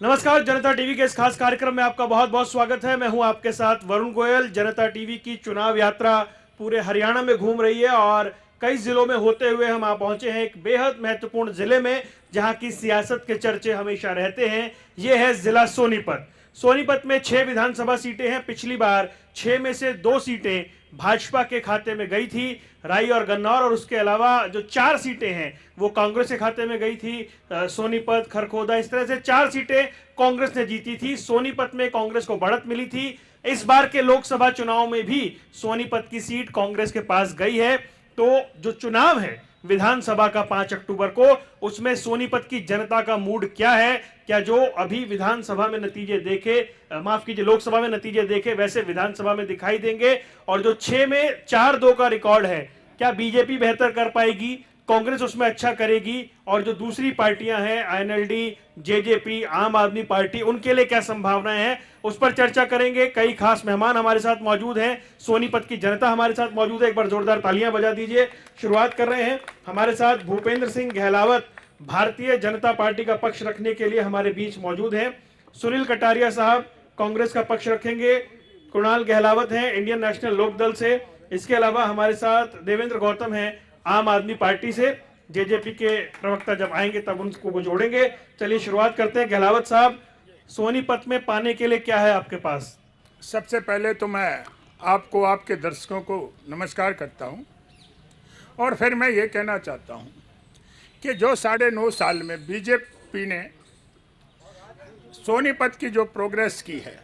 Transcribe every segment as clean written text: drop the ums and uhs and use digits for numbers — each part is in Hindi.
नमस्कार, जनता टीवी के इस खास कार्यक्रम में आपका बहुत बहुत स्वागत है। मैं हूं आपके साथ वरुण गोयल। जनता टीवी की चुनाव यात्रा पूरे हरियाणा में घूम रही है और कई जिलों में होते हुए हम आ पहुंचे हैं एक बेहद महत्वपूर्ण जिले में जहां की सियासत के चर्चे हमेशा रहते हैं। यह है जिला सोनीपत। सोनीपत में 6 विधानसभा सीटें हैं। पिछली बार 6 में से 2 सीटें भाजपा के खाते में गई थी, राई और गन्नौर, और उसके अलावा जो 4 सीटें हैं वो कांग्रेस के खाते में गई थी, सोनीपत, खरखोदा, इस तरह से 4 सीटें कांग्रेस ने जीती थी। सोनीपत में कांग्रेस को बढ़त मिली थी। इस बार के लोकसभा चुनाव में भी सोनीपत की सीट कांग्रेस के पास गई है। तो जो चुनाव है विधानसभा का 5 अक्टूबर को, उसमें सोनीपत की जनता का मूड क्या है? क्या जो अभी विधानसभा में नतीजे देखे, माफ कीजिए, लोकसभा में नतीजे देखे वैसे विधानसभा में दिखाई देंगे? और जो 6 में 4-2 का रिकॉर्ड है, क्या बीजेपी बेहतर कर पाएगी, कांग्रेस उसमें अच्छा करेगी, और जो दूसरी पार्टियां हैं आईएनएलडी, जेजेपी, आम आदमी पार्टी, उनके लिए क्या संभावनाएं हैं, उस पर चर्चा करेंगे। कई खास मेहमान हमारे साथ मौजूद हैं, सोनीपत की जनता हमारे साथ मौजूद है। एक बार जोरदार तालियां बजा दीजिए। शुरुआत कर रहे हैं हमारे साथ भूपेंद्र सिंह गहलावत, भारतीय जनता पार्टी का पक्ष रखने के लिए हमारे बीच मौजूद हैं। सुनील कटारिया साहब कांग्रेस का पक्ष रखेंगे। कुणाल गहलावत हैं इंडियन नेशनल लोकदल से। इसके अलावा हमारे साथ देवेंद्र गौतम हैं आम आदमी पार्टी से। जेजेपी के प्रवक्ता जब आएंगे तब उनको जोड़ेंगे। चलिए शुरुआत करते हैं। गहलावत साहब, सोनीपत में पाने के लिए क्या है आपके पास? सबसे पहले तो मैं आपको, आपके दर्शकों को नमस्कार करता हूं, और फिर मैं ये कहना चाहता हूं कि जो 9.5 साल में बीजेपी ने सोनीपत की जो प्रोग्रेस की है,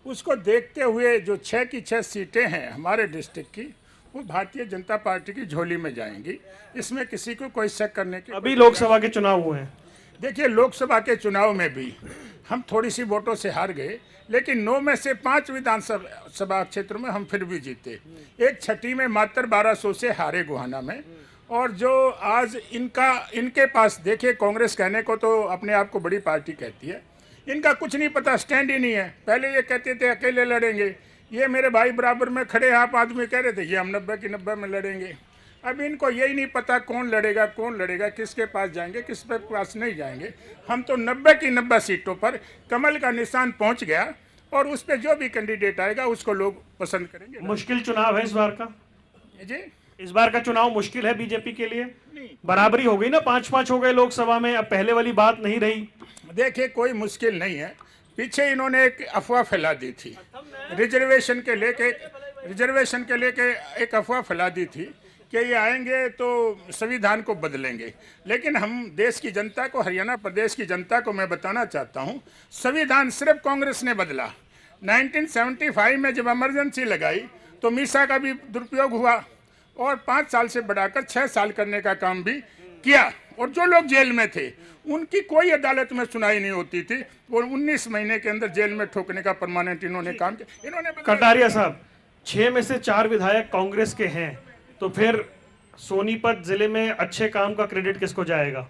उसको देखते हुए जो 6 की 6 सीटें हैं हमारे डिस्ट्रिक्ट की, वो भारतीय जनता पार्टी की झोली में जाएंगी। इसमें किसी को कोई शक करने की। अभी लोकसभा के चुनाव हुए हैं। देखिए, लोकसभा के चुनाव में भी हम थोड़ी सी वोटों से हार गए, लेकिन 9 में से 5 विधानसभा क्षेत्र में हम फिर भी जीते। एक छठी में मात्र 1200 से हारे गोहाना में। और जो आज इनके पास, देखिए, कांग्रेस कहने को तो अपने आप को बड़ी पार्टी कहती है, इनका कुछ नहीं पता, स्टैंड ही नहीं है। पहले ये कहते थे अकेले लड़ेंगे, ये मेरे भाई बराबर में खड़े आप आदमी कह रहे थे ये हम 90 की 90 में लड़ेंगे। अब इनको यही नहीं पता कौन लड़ेगा, किसके पास जाएंगे, किस पे पास नहीं जाएंगे। हम तो 90 की 90 सीटों पर कमल का निशान पहुंच गया, और उस पर जो भी कैंडिडेट आएगा उसको लोग पसंद करेंगे। मुश्किल चुनाव है इस बार का जी। इस बार का चुनाव मुश्किल है बीजेपी के लिए। बराबरी हो गई ना, 5-5 हो गए लोकसभा में, अब पहले वाली बात नहीं रही। देखिए, कोई मुश्किल नहीं है। पीछे इन्होंने एक अफवाह फैला दी थी, रिजर्वेशन के लेके एक अफवाह फैला दी थी कि ये आएंगे तो संविधान को बदलेंगे। लेकिन हम देश की जनता को, हरियाणा प्रदेश की जनता को मैं बताना चाहता हूँ, संविधान सिर्फ कांग्रेस ने बदला। 1975 में जब इमरजेंसी लगाई तो मीसा का भी दुरुपयोग हुआ, और 5 साल से बढ़ाकर 6 साल करने का काम भी किया। और जो लोग जेल में थे उनकी कोई अदालत में सुनाई नहीं होती थी, और 19 महीने के अंदर जेल में ठोकने का परमानेंट इन्होंने काम किया। इन्होंने कटारिया साहब, 6 में से 4 विधायक कांग्रेस के हैं, तो फिर सोनीपत जिले में अच्छे काम का क्रेडिट किसको जाएगा?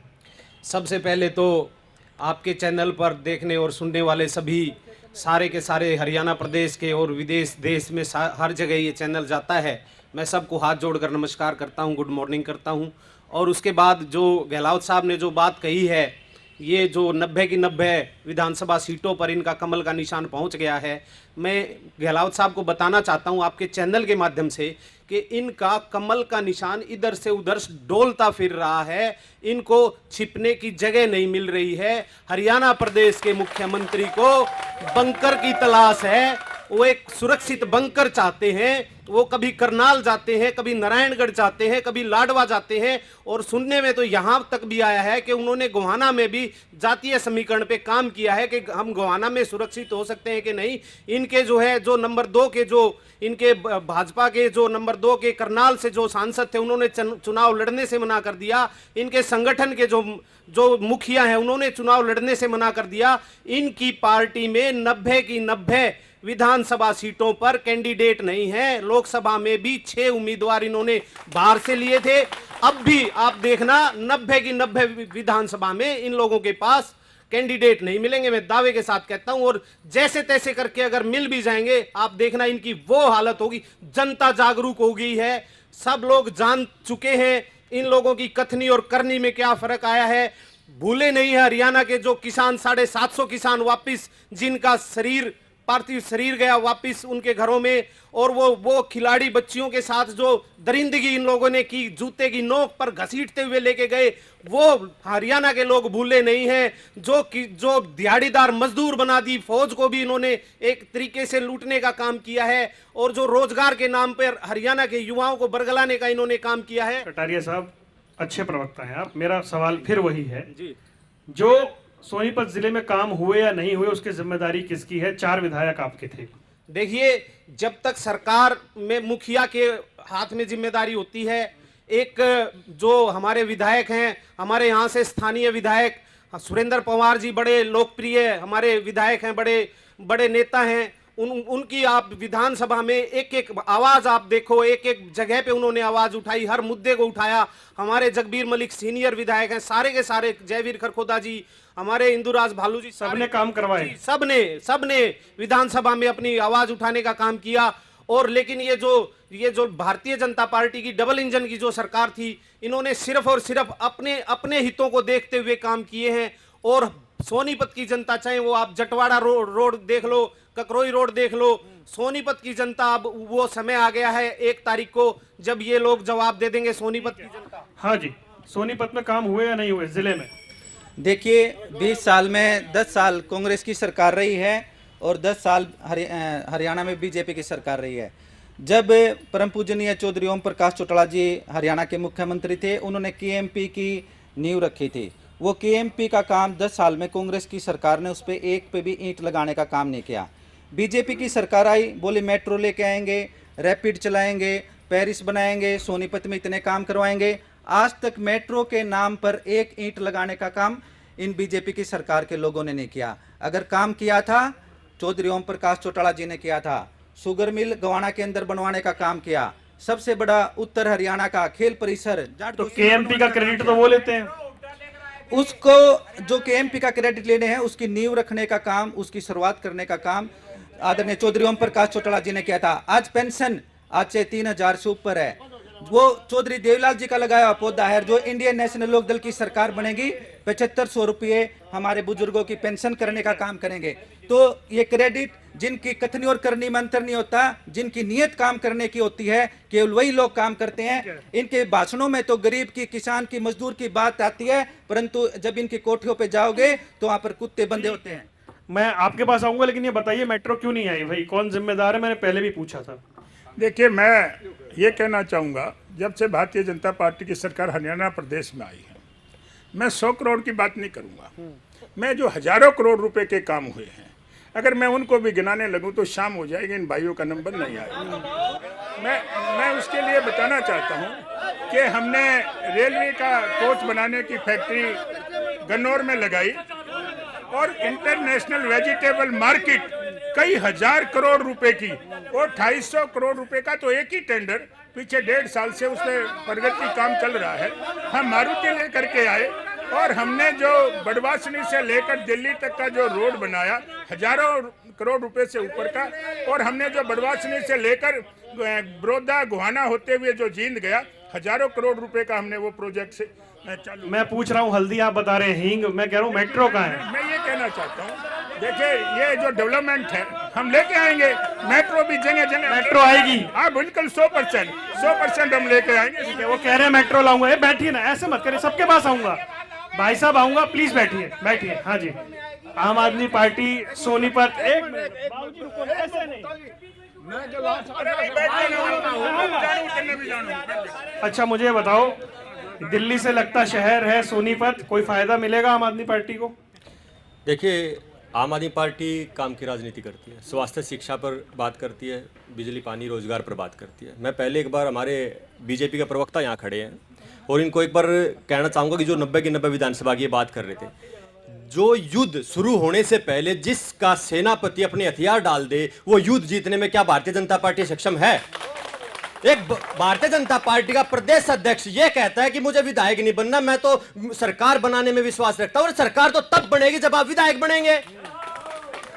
सबसे पहले तो आपके चैनल पर देखने और सुनने वाले सभी सारे के सारे हरियाणा प्रदेश के और विदेश देश में हर जगह ये चैनल जाता है, मैं सबको हाथ जोड़कर नमस्कार करता हूँ, गुड मॉर्निंग करता हूँ। और उसके बाद जो गहलावत साहब ने जो बात कही है, ये जो 90 की 90 विधानसभा सीटों पर इनका कमल का निशान पहुंच गया है, मैं गहलावत साहब को बताना चाहता हूं आपके चैनल के माध्यम से कि इनका कमल का निशान इधर से उधर डोलता फिर रहा है, इनको छिपने की जगह नहीं मिल रही है। हरियाणा प्रदेश के मुख्यमंत्री को बंकर की तलाश है, वो एक सुरक्षित बंकर चाहते हैं। वो कभी करनाल जाते हैं, कभी नारायणगढ़ जाते हैं, कभी लाडवा जाते हैं, और सुनने में तो यहाँ तक भी आया है कि उन्होंने गोहाना में भी जातीय समीकरण पे काम किया है कि हम गोहाना में सुरक्षित हो सकते हैं कि नहीं। इनके जो है, जो नंबर 2 के, जो इनके भाजपा के जो नंबर 2 के करनाल से जो सांसद थे, उन्होंने चुनाव लड़ने से मना कर दिया। इनके संगठन के जो मुखिया हैं, उन्होंने चुनाव लड़ने से मना कर दिया। इनकी पार्टी में 90 की 90 विधानसभा सीटों पर कैंडिडेट नहीं है। लोकसभा में भी 6 उम्मीदवार इन्होंने बाहर से लिए थे। अब भी आप देखना, 90 की 90 विधानसभा में इन लोगों के पास कैंडिडेट नहीं मिलेंगे, मैं दावे के साथ कहता हूं। और जैसे तैसे करके अगर मिल भी जाएंगे, आप देखना इनकी वो हालत होगी। जनता जागरूक हो गई है, सब लोग जान चुके हैं इन लोगों की कथनी और करनी में क्या फर्क आया है। भूले नहीं है हरियाणा के जो किसान 750 किसान वापिस, जिनका शरीर पार्थिव शरीर गया वापिस उनके घरों में, और वो खिलाड़ी बच्चियों के साथ जो दरिंदगी इन लोगों ने की, जूते की नोक पर घसीटते हुए लेके गए, वो हरियाणा के लोग भूले नहीं हैं। जो दिहाड़ीदार मजदूर बना दी, फौज को भी इन्होंने एक तरीके से लूटने का काम किया है, और जो रोजगार के नाम पर हरियाणा के युवाओं को बरगलाने का इन्होंने काम किया है। कटारिया साहब अच्छे प्रवक्ता हैं आप। मेरा सवाल फिर वही है जी, जो सोनीपत जिले में काम हुए या नहीं हुए उसकी जिम्मेदारी किसकी है? 4 विधायक आपके थे। देखिए, जब तक सरकार में मुखिया के हाथ में जिम्मेदारी होती है, एक जो हमारे विधायक हैं, हमारे यहाँ से स्थानीय विधायक सुरेंद्र पवार जी बड़े लोकप्रिय हमारे विधायक हैं, बड़े बड़े नेता हैं, उनकी आप विधानसभा में एक एक आवाज आप देखो, एक एक जगह पे उन्होंने आवाज उठाई, हर मुद्दे को उठाया। हमारे जगबीर मलिक सीनियर विधायक हैं, सारे के सारे, जयवीर खरखोदा जी, हमारे इंदुराज भालू जी, सबने काम करवाए, सबने विधानसभा में अपनी आवाज उठाने का काम किया। और लेकिन ये जो भारतीय जनता पार्टी की डबल इंजन की जो सरकार थी, इन्होंने सिर्फ और सिर्फ अपने हितों को देखते हुए काम किए हैं। और सोनीपत की जनता, चाहे वो आप जटवाड़ा रोड देख लो, ककरोई रोड देख लो, सोनीपत की जनता, अब वो समय आ गया है 1 तारीख को जब ये लोग जवाब दे देंगे सोनीपत की जनता। हाँ जी, सोनीपत में काम हुए या नहीं हुए जिले में? देखिए, 20 साल में 10 साल कांग्रेस की सरकार रही है और 10 साल हरियाणा में बीजेपी की सरकार रही है। जब परम पूजनीय चौधरी ओम प्रकाश चौटाला जी हरियाणा के मुख्यमंत्री थे, उन्होंने केएमपी की नींव रखी थी। वो केएमपी का काम 10 साल में कांग्रेस की सरकार ने उस पर एक पे भी ईंट लगाने का काम नहीं किया। बीजेपी की सरकार आई, बोले मेट्रो लेके आएंगे, रैपिड चलाएंगे, पेरिस बनाएंगे, सोनीपत में इतने काम करवाएंगे। आज तक मेट्रो के नाम पर एक ईंट लगाने का काम इन बीजेपी की सरकार के लोगों ने नहीं किया। अगर काम किया था, चौधरी ओम प्रकाश चौटाला जी ने किया था। शुगर मिल गवाना के अंदर बनवाने का काम किया। सबसे बड़ा उत्तर हरियाणा का खेल परिसर, तो केएमपी का क्रेडिट तो वो लेते हैं। उसको जो केएमपी का क्रेडिट लेने हैं, उसकी नींव रखने का काम, उसकी शुरुआत करने का काम आदरणीय चौधरी ओम प्रकाश चौटाला जी ने किया था। आज पेंशन आज से 3000 से ऊपर है। वो चौधरी देवलाल जी का लगाया हुआ पौधा है। जो इंडियन नेशनल लोक दल की सरकार बनेगी, 7500 रुपये हमारे बुजुर्गों की पेंशन करने का काम करेंगे। तो ये क्रेडिट जिनकी कथनी और करनी में अंतर नहीं होता, जिनकी नीयत काम करने की होती है, केवल वही लोग काम करते हैं। इनके भाषणों में तो गरीब की, किसान की, मजदूर की बात आती है, परंतु जब इनकी कोठियों पे जाओगे तो वहां पर कुत्ते बंधे होते हैं। मैं आपके पास आऊंगा, लेकिन ये बताइए मेट्रो क्यों नहीं आई भाई? कौन जिम्मेदार है? मैंने पहले भी पूछा था। देखिए, मैं ये कहना चाहूँगा, जब से भारतीय जनता पार्टी की सरकार हरियाणा प्रदेश में आई है, मैं 100 करोड़ की बात नहीं करूँगा। मैं जो हजारों करोड़ रुपए के काम हुए हैं, अगर मैं उनको भी गिनाने लगूं तो शाम हो जाएगी, इन भाइयों का नंबर नहीं आएगा। मैं उसके लिए बताना चाहता हूं कि हमने रेलवे का कोच बनाने की फैक्ट्री गन्नौर में लगाई, और इंटरनेशनल वेजिटेबल मार्केट कई हजार करोड़ रुपए की, और 250 करोड़ रुपए का तो एक ही टेंडर पीछे 1.5 साल से उसमें प्रगति काम चल रहा है। हम मारुति लेकर के आए, और हमने जो बड़वासनी से लेकर दिल्ली तक का जो रोड बनाया, हजारों करोड़ रुपए से ऊपर का, और हमने जो बड़वासनी से लेकर बड़ौदा गुहाना होते हुए जो जींद गया, हजारों करोड़ रुपए का हमने वो प्रोजेक्ट से चालू। मैं पूछ रहा हूँ हल्दी, आप बता रहे हैं हींग, मैं कह रहा हूँ मेट्रो का है। मैं ये कहना चाहता हूँ, देखिए, ये जो डेवलपमेंट है हम लेके आएंगे, मेट्रो भी जगह जगह मेट्रो आएगी। हाँ बिल्कुल, 100% हम लेके आएंगे। ठीक है, वो कह रहे हैं मेट्रो लाऊंगा। ये बैठिए ना, ऐसे मत करिए, सबके पास आऊंगा। भाई साहब आऊंगा, प्लीज बैठिए बैठिए। हाँ जी, आम आदमी पार्टी सोनीपत, एक मिनट, ऐसे नहीं। अच्छा मुझे बताओ, दिल्ली से लगता शहर है सोनीपत, कोई फायदा मिलेगा आम आदमी पार्टी को? देखिए, आम आदमी पार्टी काम की राजनीति करती है, स्वास्थ्य शिक्षा पर बात करती है, बिजली पानी रोजगार पर बात करती है। मैं पहले एक बार, हमारे बीजेपी के प्रवक्ता यहाँ खड़े हैं, और इनको एक बार कहना चाहूँगा कि जो 90 की 90 विधानसभा की बात कर रहे थे, जो युद्ध शुरू होने से पहले जिसका सेनापति अपने हथियार डाल दे, वो युद्ध जीतने में क्या भारतीय जनता पार्टी सक्षम है? एक भारतीय जनता पार्टी का प्रदेश अध्यक्ष ये कहता है कि मुझे विधायक नहीं बनना, मैं तो सरकार बनाने में विश्वास रखता हूं। और सरकार तो तब बनेगी जब आप विधायक बनेंगे।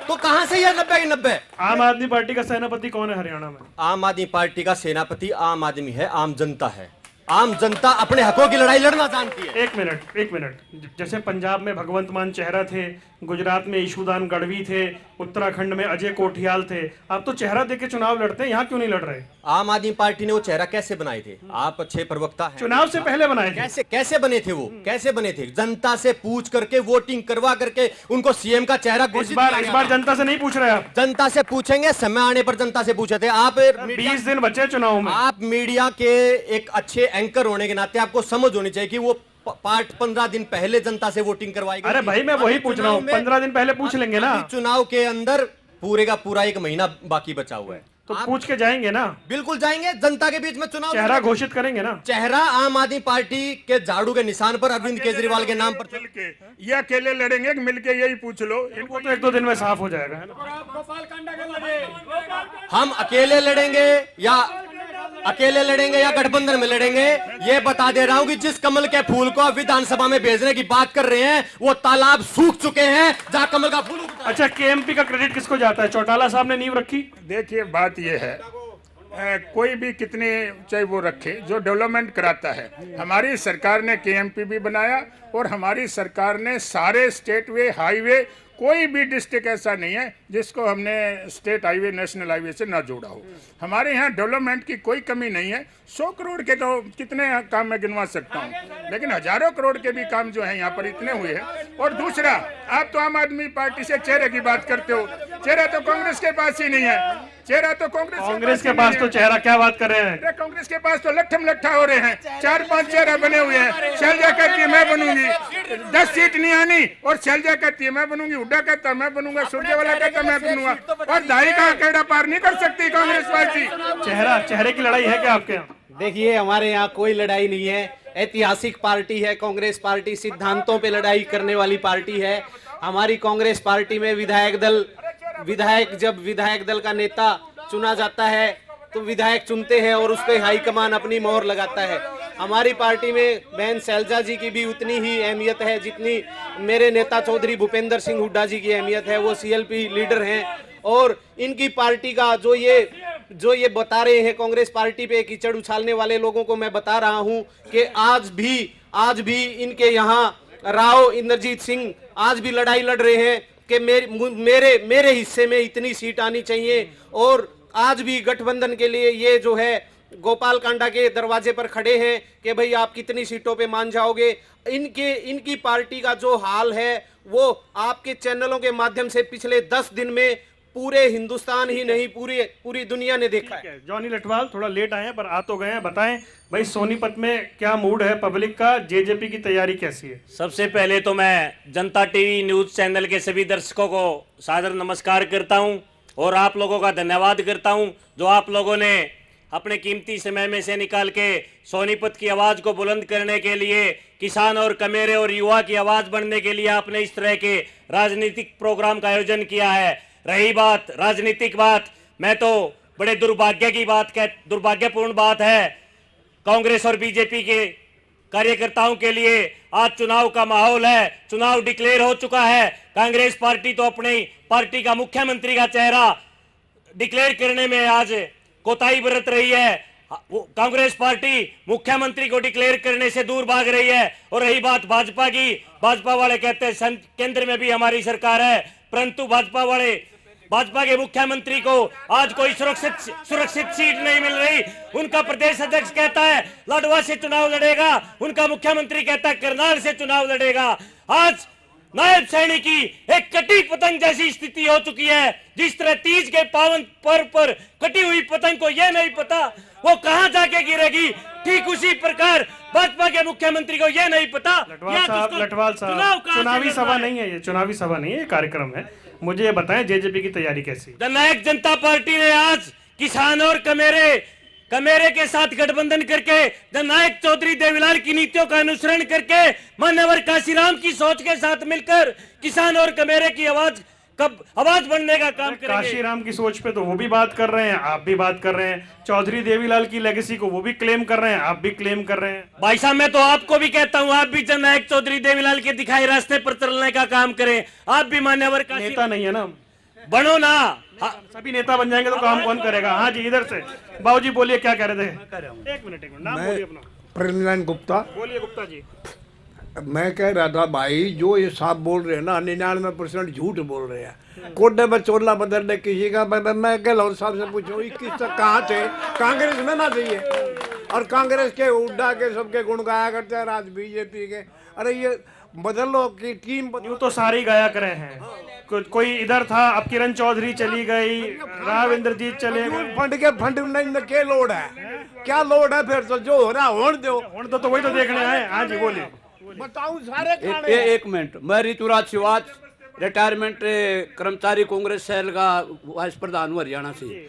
तो कहां से ये 90 की 90? आम आदमी पार्टी का सेनापति कौन है हरियाणा में? आम आदमी पार्टी का सेनापति आम आदमी है, आम जनता है। आम जनता अपने हकों की लड़ाई लड़ना जानती है। एक मिनट। जैसे पंजाब में भगवंत मान चेहरा थे, गुजरात में ईशुदान गढ़वी थे, उत्तराखंड में अजय कोठियाल थे। आप तो चेहरा देके चुनाव लड़ते हैं, यहाँ क्यों नहीं लड़ रहे? आम आदमी पार्टी ने वो चेहरा कैसे बनाए थे? आप अच्छे प्रवक्ता हैं। चुनाव से पहले बनाए थे। कैसे बने थे वो? कैसे बने थे? जनता से पूछ करके, वोटिंग करवा करके उनको सीएम का चेहरा इस बार जनता से नहीं पूछ रहे आप? जनता से पूछेंगे, समय आने पर जनता से पूछे थे। आप 20 दिन बचे चुनाव में। आप मीडिया के एक अच्छे एंकर होने के नाते आपको समझ होनी चाहिए कि वो पार्ट 15 दिन पहले जनता से वोटिंग करवाई गई। अरे भाई मैं वही पूछ रहा हूँ, 15 दिन पहले पूछ लेंगे ना। चुनाव के अंदर पूरे का पूरा 1 महीना बाकी बचा हुआ है, तो पूछ के जाएंगे ना? बिल्कुल जाएंगे। जनता के बीच में चुनाव चेहरा घोषित करेंगे ना? चेहरा आम आदमी पार्टी के झाड़ू के निशान पर अरविंद केजरीवाल के नाम पर मिलके ये अकेले लड़ेंगे कि मिलके, यही पूछ लो इनको तो 1-2 दिन में साफ हो जाएगा, है ना? हम अकेले लड़ेंगे या गठबंधन में लड़ेंगे, ये बता दे रहा हूं कि जिस कमल के फूल को विधानसभा में भेजने की बात कर रहे हैं वो तालाब सूख चुके हैं जहां कमल का फूल उगता है। अच्छा, केएमपी का क्रेडिट किसको जाता है? चौटाला साहब ने नींव रखी। देखिए बात यह है, कोई भी कितने चाहे वो रखे, जो डेवलपमेंट कराता है। हमारी सरकार ने केएमपी भी बनाया और हमारी सरकार ने सारे स्टेट वे, हाईवे, कोई भी डिस्ट्रिक्ट ऐसा नहीं है जिसको हमने स्टेट हाईवे, नेशनल हाईवे से ना जोड़ा हो। हमारे यहाँ डेवलपमेंट की कोई कमी नहीं है। 100 करोड़ के तो कितने काम मैं गिनवा सकता हूँ, लेकिन हजारों करोड़ के भी काम जो है यहाँ पर इतने हुए हैं। और दूसरा, आप तो आम आदमी पार्टी से चेहरे की बात करते हो, चेहरा तो कांग्रेस के पास ही नहीं है। चेहरा तो कांग्रेस के पास तो चेहरा, क्या बात कर रहे हैं? कांग्रेस के पास तो लट्ठम लट्ठा हो रहे हैं। 4-5 चेहरा बने हुए हैं। शैलजा कहती है मैं बनूंगी, 10 सीट नहीं आनी, और शैलजा कहती है मैं बनूंगी, हुड्डा कहता मैं बनूंगा, सुरजेवाला कहता मैं बनूंगा, और दाई का केड़ा पार नहीं कर सकती कांग्रेस पार्टी। चेहरे की लड़ाई है क्या आपके यहाँ? देखिए, हमारे यहाँ कोई लड़ाई नहीं है। ऐतिहासिक पार्टी है कांग्रेस पार्टी, सिद्धांतों पे लड़ाई करने वाली पार्टी है। हमारी कांग्रेस पार्टी में जब विधायक दल का नेता चुना जाता है तो विधायक चुनते हैं और उस पर हाईकमान अपनी मोहर लगाता है। हमारी पार्टी में बहन शैलजा जी की भी उतनी ही अहमियत है जितनी मेरे नेता चौधरी भूपेंद्र सिंह हुड्डा जी की अहमियत है। वो सीएलपी लीडर हैं और इनकी पार्टी का जो ये बता रहे हैं कांग्रेस पार्टी पे कीचड़ उछालने वाले लोगों को, मैं बता रहा हूं कि आज भी इनके यहाँ राव इंद्रजीत सिंह आज भी लड़ाई लड़ रहे हैं कि मेरे हिस्से में इतनी सीट आनी चाहिए। और आज भी गठबंधन के लिए ये जो है गोपाल कांडा के दरवाजे पर खड़े हैं कि भाई आप कितनी सीटों पे मान जाओगे। इनकी पार्टी का जो हाल है वो आपके चैनलों के माध्यम से पिछले 10 दिन में पूरे हिंदुस्तान ही नहीं पूरी दुनिया ने देखा है। जॉनी लटवाल थोड़ा लेट आए हैं पर आ तो गए हैं, बताएं भाई सोनीपत में क्या मूड है पब्लिक का? जेजेपी की तैयारी कैसी है? सबसे पहले तो मैं जनता टीवी न्यूज चैनल के सभी दर्शकों को सादर नमस्कार करता हूं और आप लोगों का धन्यवाद करता हूं जो आप लोगों ने अपने कीमती समय में से निकाल के सोनीपत की आवाज़ को बुलंद करने के लिए, किसान और कमेरे और युवा की आवाज़ बनने के लिए आपने इस तरह के राजनीतिक प्रोग्राम का आयोजन किया है। रही बात राजनीतिक बात, मैं तो बड़े दुर्भाग्यपूर्ण बात है कांग्रेस और बीजेपी के कार्यकर्ताओं के लिए। आज चुनाव का माहौल है, चुनाव डिक्लेयर हो चुका है। कांग्रेस पार्टी तो अपनी पार्टी का मुख्यमंत्री का चेहरा डिक्लेयर करने में आज कोताही बरत रही है। कांग्रेस पार्टी मुख्यमंत्री को डिक्लेयर करने से दूर भाग रही है। और रही बात भाजपा की, भाजपा वाले कहते हैं केंद्र में भी हमारी सरकार है, परंतु भाजपा के मुख्यमंत्री को आज कोई सुरक्षित सीट नहीं मिल रही। उनका प्रदेश अध्यक्ष कहता है लाडवा से चुनाव लड़ेगा, उनका मुख्यमंत्री कहता है करनाल से चुनाव लड़ेगा। आज नायब सैनी की एक कटी पतंग जैसी स्थिति हो चुकी है। जिस तरह तीज के पावन पर्व पर कटी हुई पतंग को यह नहीं पता वो कहां जाके गिरेगी, ठीक उसी प्रकार भाजपा के मुख्यमंत्री को यह नहीं पता। लटवाल साहब चुनावी सभा नहीं है, ये चुनावी सभा नहीं है, ये कार्यक्रम है। मुझे ये बताएं जेजेपी की तैयारी कैसी? जननायक जनता पार्टी ने आज किसान और कमेरे के साथ गठबंधन करके जननायक चौधरी देवीलाल की नीतियों का अनुसरण करके मान्यवर काशीराम की सोच के साथ मिलकर किसान और कमेरे की आवाज बनने का काम करेंगे। काशीराम की सोच पे तो वो भी बात कर रहे हैं, आप भी बात कर रहे हैं। चौधरी देवीलाल की लेगेसी को वो भी क्लेम कर रहे हैं, आप भी क्लेम कर रहे हैं। भाई साहब मैं तो आपको भी कहता हूं आप भी जननायक चौधरी देवीलाल के दिखाए रास्ते पर चलने का काम करें। आप भी मान्यवर नेता नहीं है ना, बनो ना। हाँ, सभी नेता बन जाएंगे तो काम कौन करेगा? हाँ जी, इधर से बाबूजी बोलिए, क्या कह रहे थे? एक मिनट नाम बोलिए अपना। प्रहलाद गुप्ता। बोलिए गुप्ता जी। मैं कह रहा था भाई, जो ये साहब बोल रहे हैं ना 99% झूठ बोल रहे हैं। कोडे में चोला बदलने किसी का, मैं गहलोत साहब से पूछो 21 तक कहाँ थे? कांग्रेस में ना चाहिए, और कांग्रेस के उड्डा के सबके गुण गाया करते हैं, आज बीजेपी के। अरे ये बदल लो कि टीम यूं तो सारे ही गाया करे हैं, कोई इधर था, अब किरण चौधरी चली गई, राव इंद्रजीत चले गए। फंड नहीं क्या लोड है? क्या लोड है? फिर तो जो हो रहा होने दो। तो वही तो देखने आए। हाँ जी बोलिए। बताऊं सारे एक मिनट, मैं ऋतुराज शिवाज, रिटायरमेंट कर्मचारी कांग्रेस सेल का वाइस प्रधान हूँ हरियाणा से।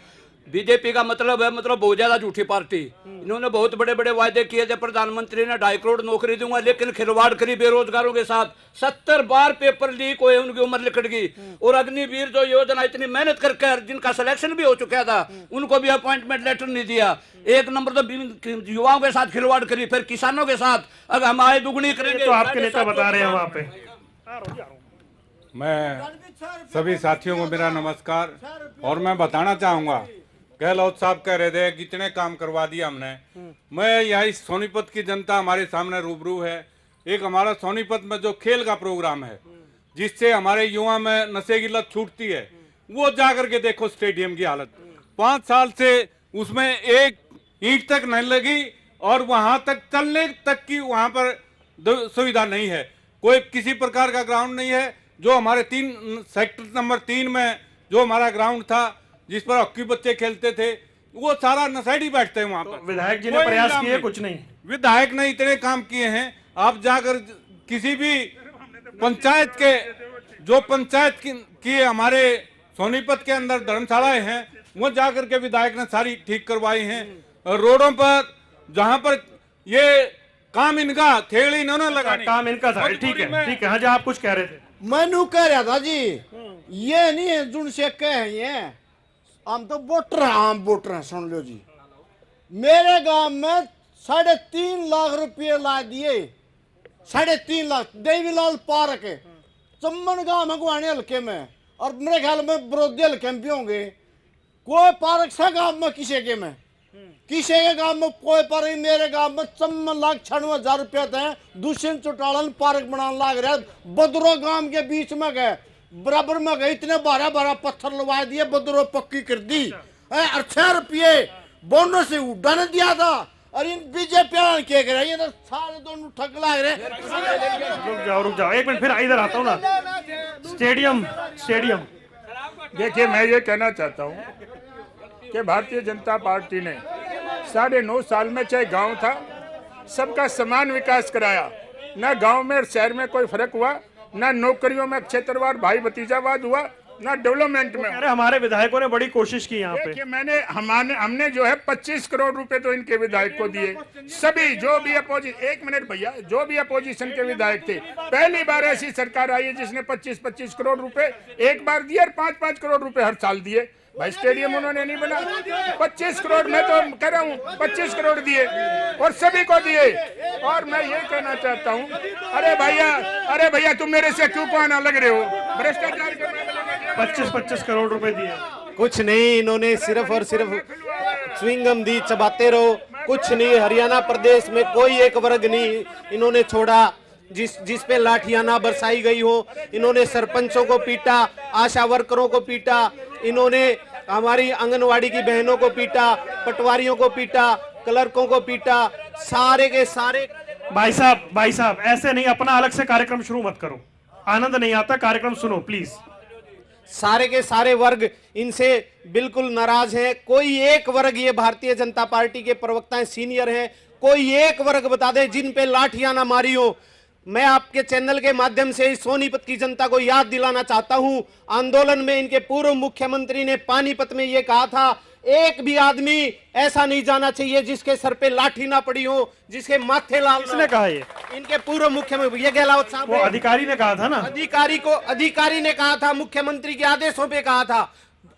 बीजेपी का मतलब है, मतलब बहुत ज्यादा झूठी पार्टी। इन्होंने बहुत बड़े बड़े वायदे किए थे, प्रधानमंत्री ने 2.5 करोड़ नौकरी दूंगा, लेकिन खिलवाड़ करी बेरोजगारों के साथ। 70 बार पेपर लीक हुए, उनकी उम्र लिखट गई। और अग्निवीर जो योजना इतनी मेहनत करके जिनका सिलेक्शन भी हो चुका था, उनको भी अपॉइंटमेंट लेटर नहीं दिया। एक नंबर तो युवाओं के साथ खिलवाड़ करी, फिर किसानों के साथ अब हम आय दुगनी करेंगे। तो आपके नेता बता रहे हैं वहां पे। मैं सभी साथियों को मेरा नमस्कार, और मैं बताना चाहूँगा, गहलोत साहब कह रहे थे कितने काम करवा दिया हमने। मैं यही सोनीपत की जनता हमारे सामने रूबरू है। एक हमारा सोनीपत में जो खेल का प्रोग्राम है, जिससे हमारे युवा में नशे की लत छूटती है, वो जाकर के देखो स्टेडियम की हालत। 5 साल से उसमें एक ईंट तक नहीं लगी, और वहां तक चलने तक की वहां पर सुविधा नहीं है। कोई किसी प्रकार का ग्राउंड नहीं है। जो हमारे सेक्टर नंबर 3 में जो हमारा ग्राउंड था, जिस पर हॉकी बच्चे खेलते थे, वो सारा नशेड़ी बैठते हैं वहां पर। विधायक जी ने प्रयास किए, कुछ नहीं। विधायक ने इतने काम किए हैं। आप जाकर किसी भी पंचायत के, जो पंचायत की हमारे सोनीपत के अंदर धर्मशालाएं हैं, वो जाकर के विधायक ने सारी ठीक करवाई हैं। रोडों पर जहां पर ये काम इनका थेड़ी इन्होंने लगानी, काम इनका था। ठीक है ठीक है। हाँ जी, आप कुछ कह रहे थे। मैनू कह रहा था जी, ये नहीं है जुन से कह ये हम तो वोटर हैं, आम वोटर हैं। सुन लो जी, मेरे गांव में 3.5 लाख रुपये ला दिए। 3.5 लाख देवीलाल पार्क है चम्मन गांव में, गुआने हल्के में, और मेरे ख्याल में बरोदी हल्के में भी होंगे। कोई पार्क से गांव में किसी के में, किसी के गांव में कोई पार्क। मेरे गांव में 54,96,000 रुपये थे। दुष्यंत चौटाला पार्क बनाने लग रहा है। बदरो गांव के बीच में गए, बराबर में गए, इतने 12 पत्थर लगा दिए, बदरो पक्की कर दी। 6 रुपये बोनस से उड़ाने दिया था। और इन बीजेपी क्या कर रहे हैं, तो सारे दोनों ठग लग रहे। रुक जाओ एक मिनट, फिर इधर आता हूँ ना। स्टेडियम देखिए, मैं ये कहना चाहता हूँ कि भारतीय जनता पार्टी ने 9.5 साल में, चाहे गांव था, सबका समान विकास कराया। ना गांव में और शहर में कोई फर्क हुआ, ना नौकरियों में क्षेत्रवार भाई भतीजावाद हुआ, ना डेवलपमेंट में। अरे हमारे विधायकों ने बड़ी कोशिश की यहाँ पे। हमने जो है 25 करोड़ रुपए तो इनके विधायक को दिए। सभी जो भी एक मिनट भैया, जो भी अपोजिशन के विधायक थे, पहली बार ऐसी सरकार आई है जिसने 25-25 करोड़ रुपए एक बार दिए, और 5-5 करोड़ रुपए हर साल दिए। भाई स्टेडियम उन्होंने नहीं बना, 25 करोड़, मैं तो कह रहा हूँ 25 करोड़ दिए और सभी को दिए। और मैं ये कहना चाहता हूँ, अरे भैया तुम मेरे से क्यों कहना लग रहे हो? भ्रष्टाचार के 25-25 करोड़ रुपए दिए। कुछ नहीं, इन्होंने सिर्फ और सिर्फ च्युइंगम दी, चबाते रहो। कुछ नहीं, हरियाणा प्रदेश में कोई एक वर्ग नहीं इन्होंने छोड़ा जिस पे लाठियां ना बरसाई गई हो। इन्होंने सरपंचों को पीटा, आशा वर्करों को पीटा, इन्होंने हमारी आंगनवाड़ी की बहनों को पीटा, पटवारियों को पीटा, क्लर्कों को पीटा, सारे के सारे। भाई साहब ऐसे नहीं, अपना अलग से कार्यक्रम शुरू मत करो, आनंद नहीं आता। कार्यक्रम सुनो प्लीज। सारे के सारे वर्ग इनसे बिल्कुल नाराज हैं। कोई एक वर्ग, ये भारतीय जनता पार्टी के प्रवक्ता सीनियर हैं, कोई एक वर्ग बता दे जिन पे लाठियां ना मारी हो। मैं आपके चैनल के माध्यम से सोनीपत की जनता को याद दिलाना चाहता हूं, आंदोलन में इनके पूर्व मुख्यमंत्री ने पानीपत में यह कहा था, एक भी आदमी ऐसा नहीं जाना चाहिए जिसके सर पे लाठी ना पड़ी हो, जिसके माथे लाल। किसने कहा ये? इनके पूर्व मुख्यमंत्री, ये गहलोत साहब, वो अधिकारी ने कहा था ना। अधिकारी ने कहा था, मुख्यमंत्री के आदेशों पे कहा था।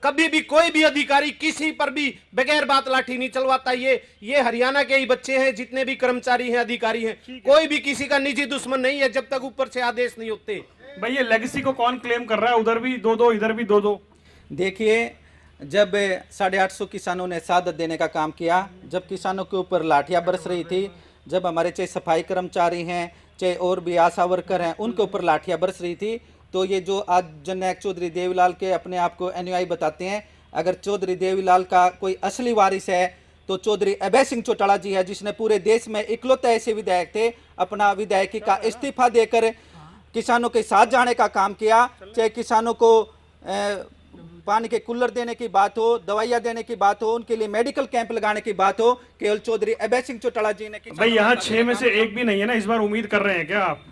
कभी भी कोई भी अधिकारी किसी पर भी बगैर बात लाठी नहीं चलवाता। ये हरियाणा के ही बच्चे हैं, जितने भी कर्मचारी हैं, अधिकारी हैं, कोई भी किसी का निजी दुश्मन नहीं है जब तक ऊपर से आदेश नहीं होते। भाई ये लेगेसी को कौन क्लेम कर रहा है? उधर भी 2-2, इधर भी 2-2। देखिए, जब 850 किसानों ने शहादत देने का काम किया, जब किसानों के ऊपर लाठियां बरस रही थी, जब हमारे चाहे सफाई कर्मचारी हैं, चाहे और भी आशा वर्कर हैं, उनके ऊपर लाठियां बरस रही थी, तो ये जो आज जननायक चौधरी देवीलाल के अपने आप को अनुयायी बताते हैं, अगर चौधरी देवीलाल का कोई असली वारिस है तो चौधरी अभय सिंह चौटाला जी है, जिसने पूरे देश में इकलौते ऐसे विधायक थे अपना विधायकी का इस्तीफा देकर किसानों के साथ जाने का काम किया। चाहे किसानों को पानी के कूलर देने की बात हो, दवाइयाँ देने की बात हो, उनके लिए मेडिकल कैंप लगाने की बात हो, केवल चौधरी अभय सिंह चौटाला जी ने। भाई यहाँ 6 में से एक भी नहीं है ना, इस बार उम्मीद कर रहे हैं क्या आप?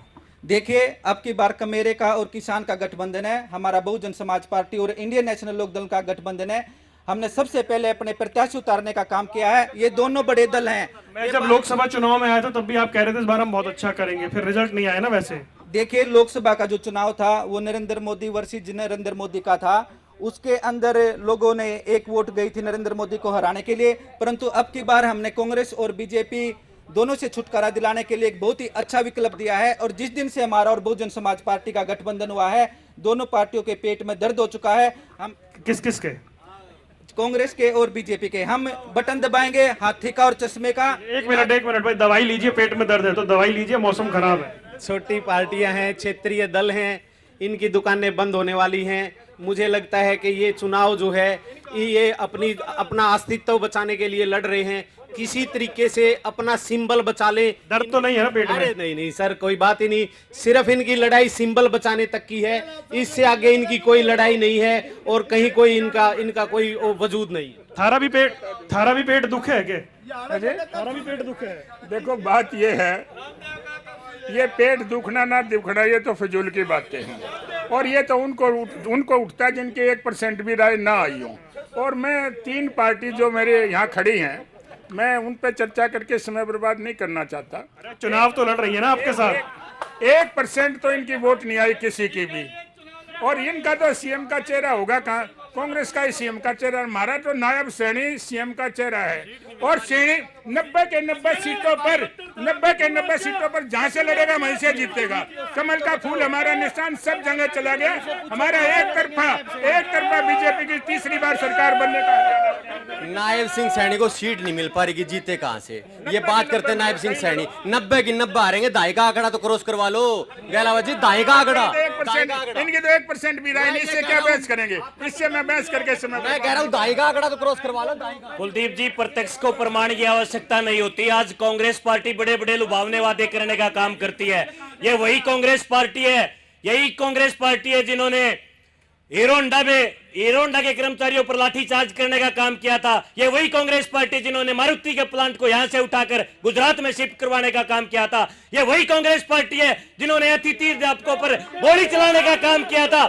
देखिए, अब की बार कमेरे का और किसान का गठबंधन है, हमारा बहुजन समाज पार्टी और इंडियन नेशनल लोकदल का गठबंधन है। हमने सबसे पहले अपने प्रत्याशी उतारने का काम किया है। ये दोनों बड़े दल हैं। मैं जब लोकसभा चुनाव में आया था तब भी आप कह रहे थे इस बार हम बहुत अच्छा करेंगे, फिर रिजल्ट नहीं आया ना। वैसे देखिए, लोकसभा का जो चुनाव था वो नरेंद्र मोदी वर्सेस नरेंद्र मोदी का था। उसके अंदर लोगों ने एक वोट गई थी नरेंद्र मोदी को हराने के लिए, परंतु अब की बार हमने कांग्रेस और बीजेपी दोनों से छुटकारा दिलाने के लिए एक बहुत ही अच्छा विकल्प दिया है। और जिस दिन से हमारा और बहुजन समाज पार्टी का गठबंधन हुआ है, दोनों पार्टियों के पेट में दर्द हो चुका है। हम किस किस के? कांग्रेस के और बीजेपी के। हम बटन दबाएंगे हाथी का और चश्मे का। एक मिनट भाई, दवाई लीजिए, पेट में दर्द है तो दवाई लीजिए, मौसम खराब है। छोटी पार्टियां हैं, क्षेत्रीय दल हैं, इनकी दुकानें बंद होने वाली हैं। मुझे लगता है कि ये चुनाव जो है ये अपना अस्तित्व बचाने के लिए लड़ रहे हैं, किसी तरीके से अपना सिंबल बचा ले। दर्द तो नहीं है ना पेट में? अरे नहीं सर, कोई बात ही नहीं, सिर्फ इनकी लड़ाई सिंबल बचाने तक की है, इससे आगे इनकी कोई लड़ाई नहीं है और कहीं कोई इनका कोई वजूद नहीं। थारा भी पेट दुख है क्या? थारा भी पेट दुख है? देखो, बात ये है, ये पेट दुखना ना दुखना ये तो फिजूल की बातें हैं, और ये तो उनको उठता है जिनके 1% भी राय ना आई हो। और मैं 3 पार्टी जो मेरे यहाँ खड़ी हैं, मैं उन पे चर्चा करके समय बर्बाद नहीं करना चाहता। चुनाव तो लड़ रही है ना आपके साथ। 1% तो इनकी वोट नहीं आई किसी की भी, और इनका तो सीएम का चेहरा होगा कहाँ? कांग्रेस का ही सीएम का चेहरा, हमारा तो नायब सैनी सीएम का चेहरा है। और सैनी 90 के 90 सीटों पर जहाँ से लड़ेगा वहीं से जीतेगा। कमल का फूल हमारा निशान सब जगह चला गया। हमारा एक तरफा बीजेपी की तीसरी बार सरकार बनने का। नायब सिंह सैनी को सीट नहीं मिल पा रही, जीते कहाँ से? ये बात करते हैं नायब सिंह सैनी 90 की 90 हारेंगे, दाई का आंकड़ा तो क्रॉस करवा लो। गैलावत जी, दाई का आंकड़ा, इनकी तो 1% भी राय नहीं, इससे क्या बहस करेंगे? इससे मैं बहस करके समय, मैं कह रहा हूँ दाई का आंकड़ा तो क्रॉस करवा लो। कुलदीप जी, प्रत्यक्ष को प्रमाण की आवश्यकता नहीं होती। आज कांग्रेस पार्टी बड़े बड़े लुभावने वादे करने का काम करती है। ये वही कांग्रेस पार्टी है, यही कांग्रेस पार्टी है जिन्होंने हीरो होंडा के कर्मचारियों पर लाठीचार्ज करने का काम किया था। ये वही कांग्रेस पार्टी जिन्होंने मारुति के प्लांट को यहां से उठाकर गुजरात में शिफ्ट करवाने का काम किया था। ये वही कांग्रेस पार्टी है जिन्होंने अतिथि अध्यापकों पर गोली चलाने का काम किया था।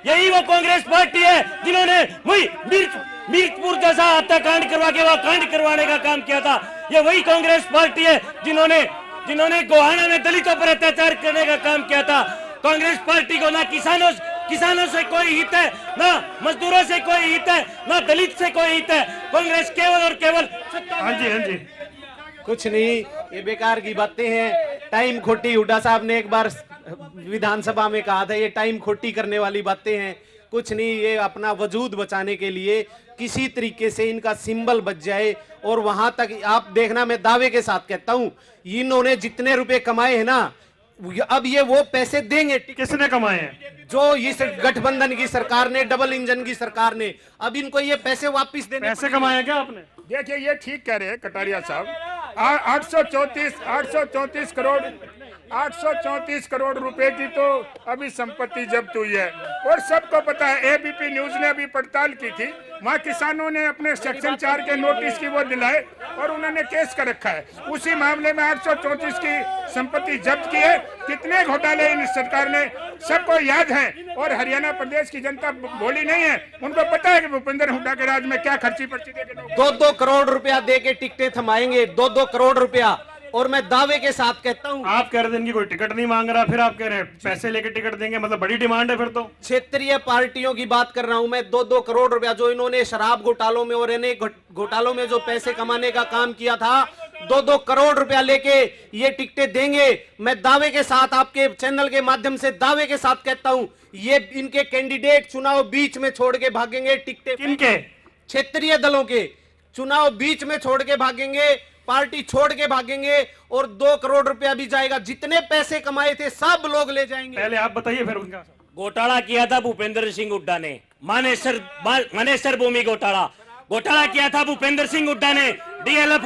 यही वो कांग्रेस पार्टी है जिन्होंने वही मीरपुर जैसा हत्याकांड करवा के वह कांड करवाने का काम किया था। ये वही कांग्रेस पार्टी है जिन्होंने गोहाना में दलितों पर अत्याचार करने का काम किया था। कांग्रेस पार्टी को ना किसानों से कोई हित है, ना मजदूरों से कोई हित है, ना दलित से कोई हित है। कांग्रेस केवल और केवल हाँ जी कुछ नहीं, ये बेकार की बातें हैं। टाइम खोटी, हुड्डा साहब ने एक बार विधानसभा में कहा था, ये टाइम खोटी करने वाली बातें हैं। कुछ नहीं, ये अपना वजूद बचाने के लिए किसी तरीके से इनका सिंबल बच जाए। और वहां तक आप देखना, मैं दावे के साथ कहता हूं, इन्होंने जितने रुपए कमाए हैं ना, अब ये वो पैसे देंगे। किसने कमाए हैं? जो इस गठबंधन की सरकार ने, डबल इंजन की सरकार ने, अब इनको ये पैसे वापस देने। पैसे कमाए क्या आपने? देखिए, ये ठीक कह रहे हैं कटारिया साहब। 834 करोड़ रुपए की तो अभी संपत्ति जब्त हुई है, और सबको पता है। एबीपी न्यूज ने अभी पड़ताल की थी, वहाँ किसानों ने अपने सेक्शन 4 के नोटिस की वो दिलाए और उन्होंने केस कर रखा है। उसी मामले में 834 की संपत्ति जब्त की है। कितने घोटाले इन सरकार ने सबको याद है, और हरियाणा प्रदेश की जनता भोली नहीं है, उनको पता है कि भूपेंद्र हुड्डा के राज में क्या खर्ची पर्ची दे के 2-2 करोड़ रुपया दे के टिकटें थमाएंगे, 2-2 करोड़ रुपया। और मैं दावे के साथ कहता हूं, आप कह रहे थे इनकी कोई टिकट नहीं मांग रहा, फिर आप कह रहे हैं पैसे लेके टिकट देंगे, मतलब बड़ी डिमांड है फिर तो। क्षेत्रीय पार्टियों की बात कर रहा हूं मैं। 2-2 करोड़ रुपया जो इन्होंने शराब घोटालों में और अनेक घोटालों में जो पैसे कमाने का काम किया था, 2-2 करोड़ रुपया लेके ये टिकटें देंगे। मैं दावे के साथ आपके चैनल के माध्यम से दावे के साथ कहता हूं, ये इनके कैंडिडेट चुनाव बीच में छोड़ के भागेंगे। टिकटें किनके? क्षेत्रीय दलों के चुनाव बीच में छोड़ के भागेंगे, पार्टी छोड़ के भागेंगे और 2 करोड़ रुपया भी जाएगा। जितने पैसे कमाए थे सब लोग ले जाएंगे। पहले आप बताइए फिर उनका। घोटाला किया था भूपेंद्र सिंह हुड्डा ने, मानेसर भूमि घोटाला किया था भूपेंद्र सिंह हुड्डा ने। डीएलएफ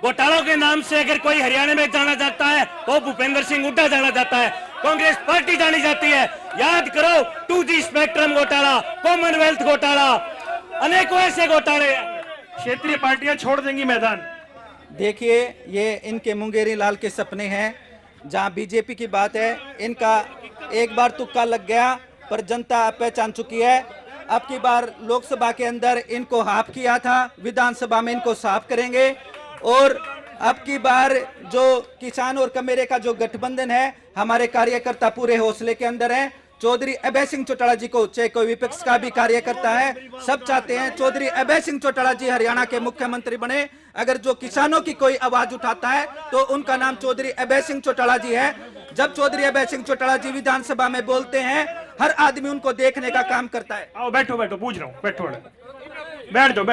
घोटालों के नाम से अगर कोई हरियाणा में जाना जाता है तो भूपेंद्र सिंह हुड्डा जाना जाता है, कांग्रेस पार्टी जानी जाती है। याद करो 2G स्पेक्ट्रम घोटाला, कॉमनवेल्थ घोटाला, अनेकों ऐसे घोटाले। क्षेत्रीय पार्टियां छोड़ देंगी मैदान। देखिए, ये इनके मुंगेरी लाल के सपने हैं। जहां बीजेपी की बात है, इनका एक बार तुक्का लग गया पर जनता पहचान चुकी है। अब की बार लोकसभा के अंदर इनको हाफ किया था, विधानसभा में इनको साफ करेंगे। और अब की बार जो किसान और कमेरे का जो गठबंधन है, हमारे कार्यकर्ता पूरे हौसले के अंदर हैं। चौधरी अभय सिंह चौटाला जी को, चाहे कोई विपक्ष का भी कार्यकर्ता है, सब चाहते हैं चौधरी अभय सिंह चौटाला जी हरियाणा के मुख्यमंत्री बने। अगर जो किसानों की कोई आवाज उठाता है तो उनका नाम चौधरी अभय सिंह चौटाला जी है। जब चौधरी अभय सिंह चौटाला जी विधानसभा में बोलते हैं, हर आदमी उनको देखने का काम करता है। आओ बैठो पूछ रहा हूँ, बैठ जाओ।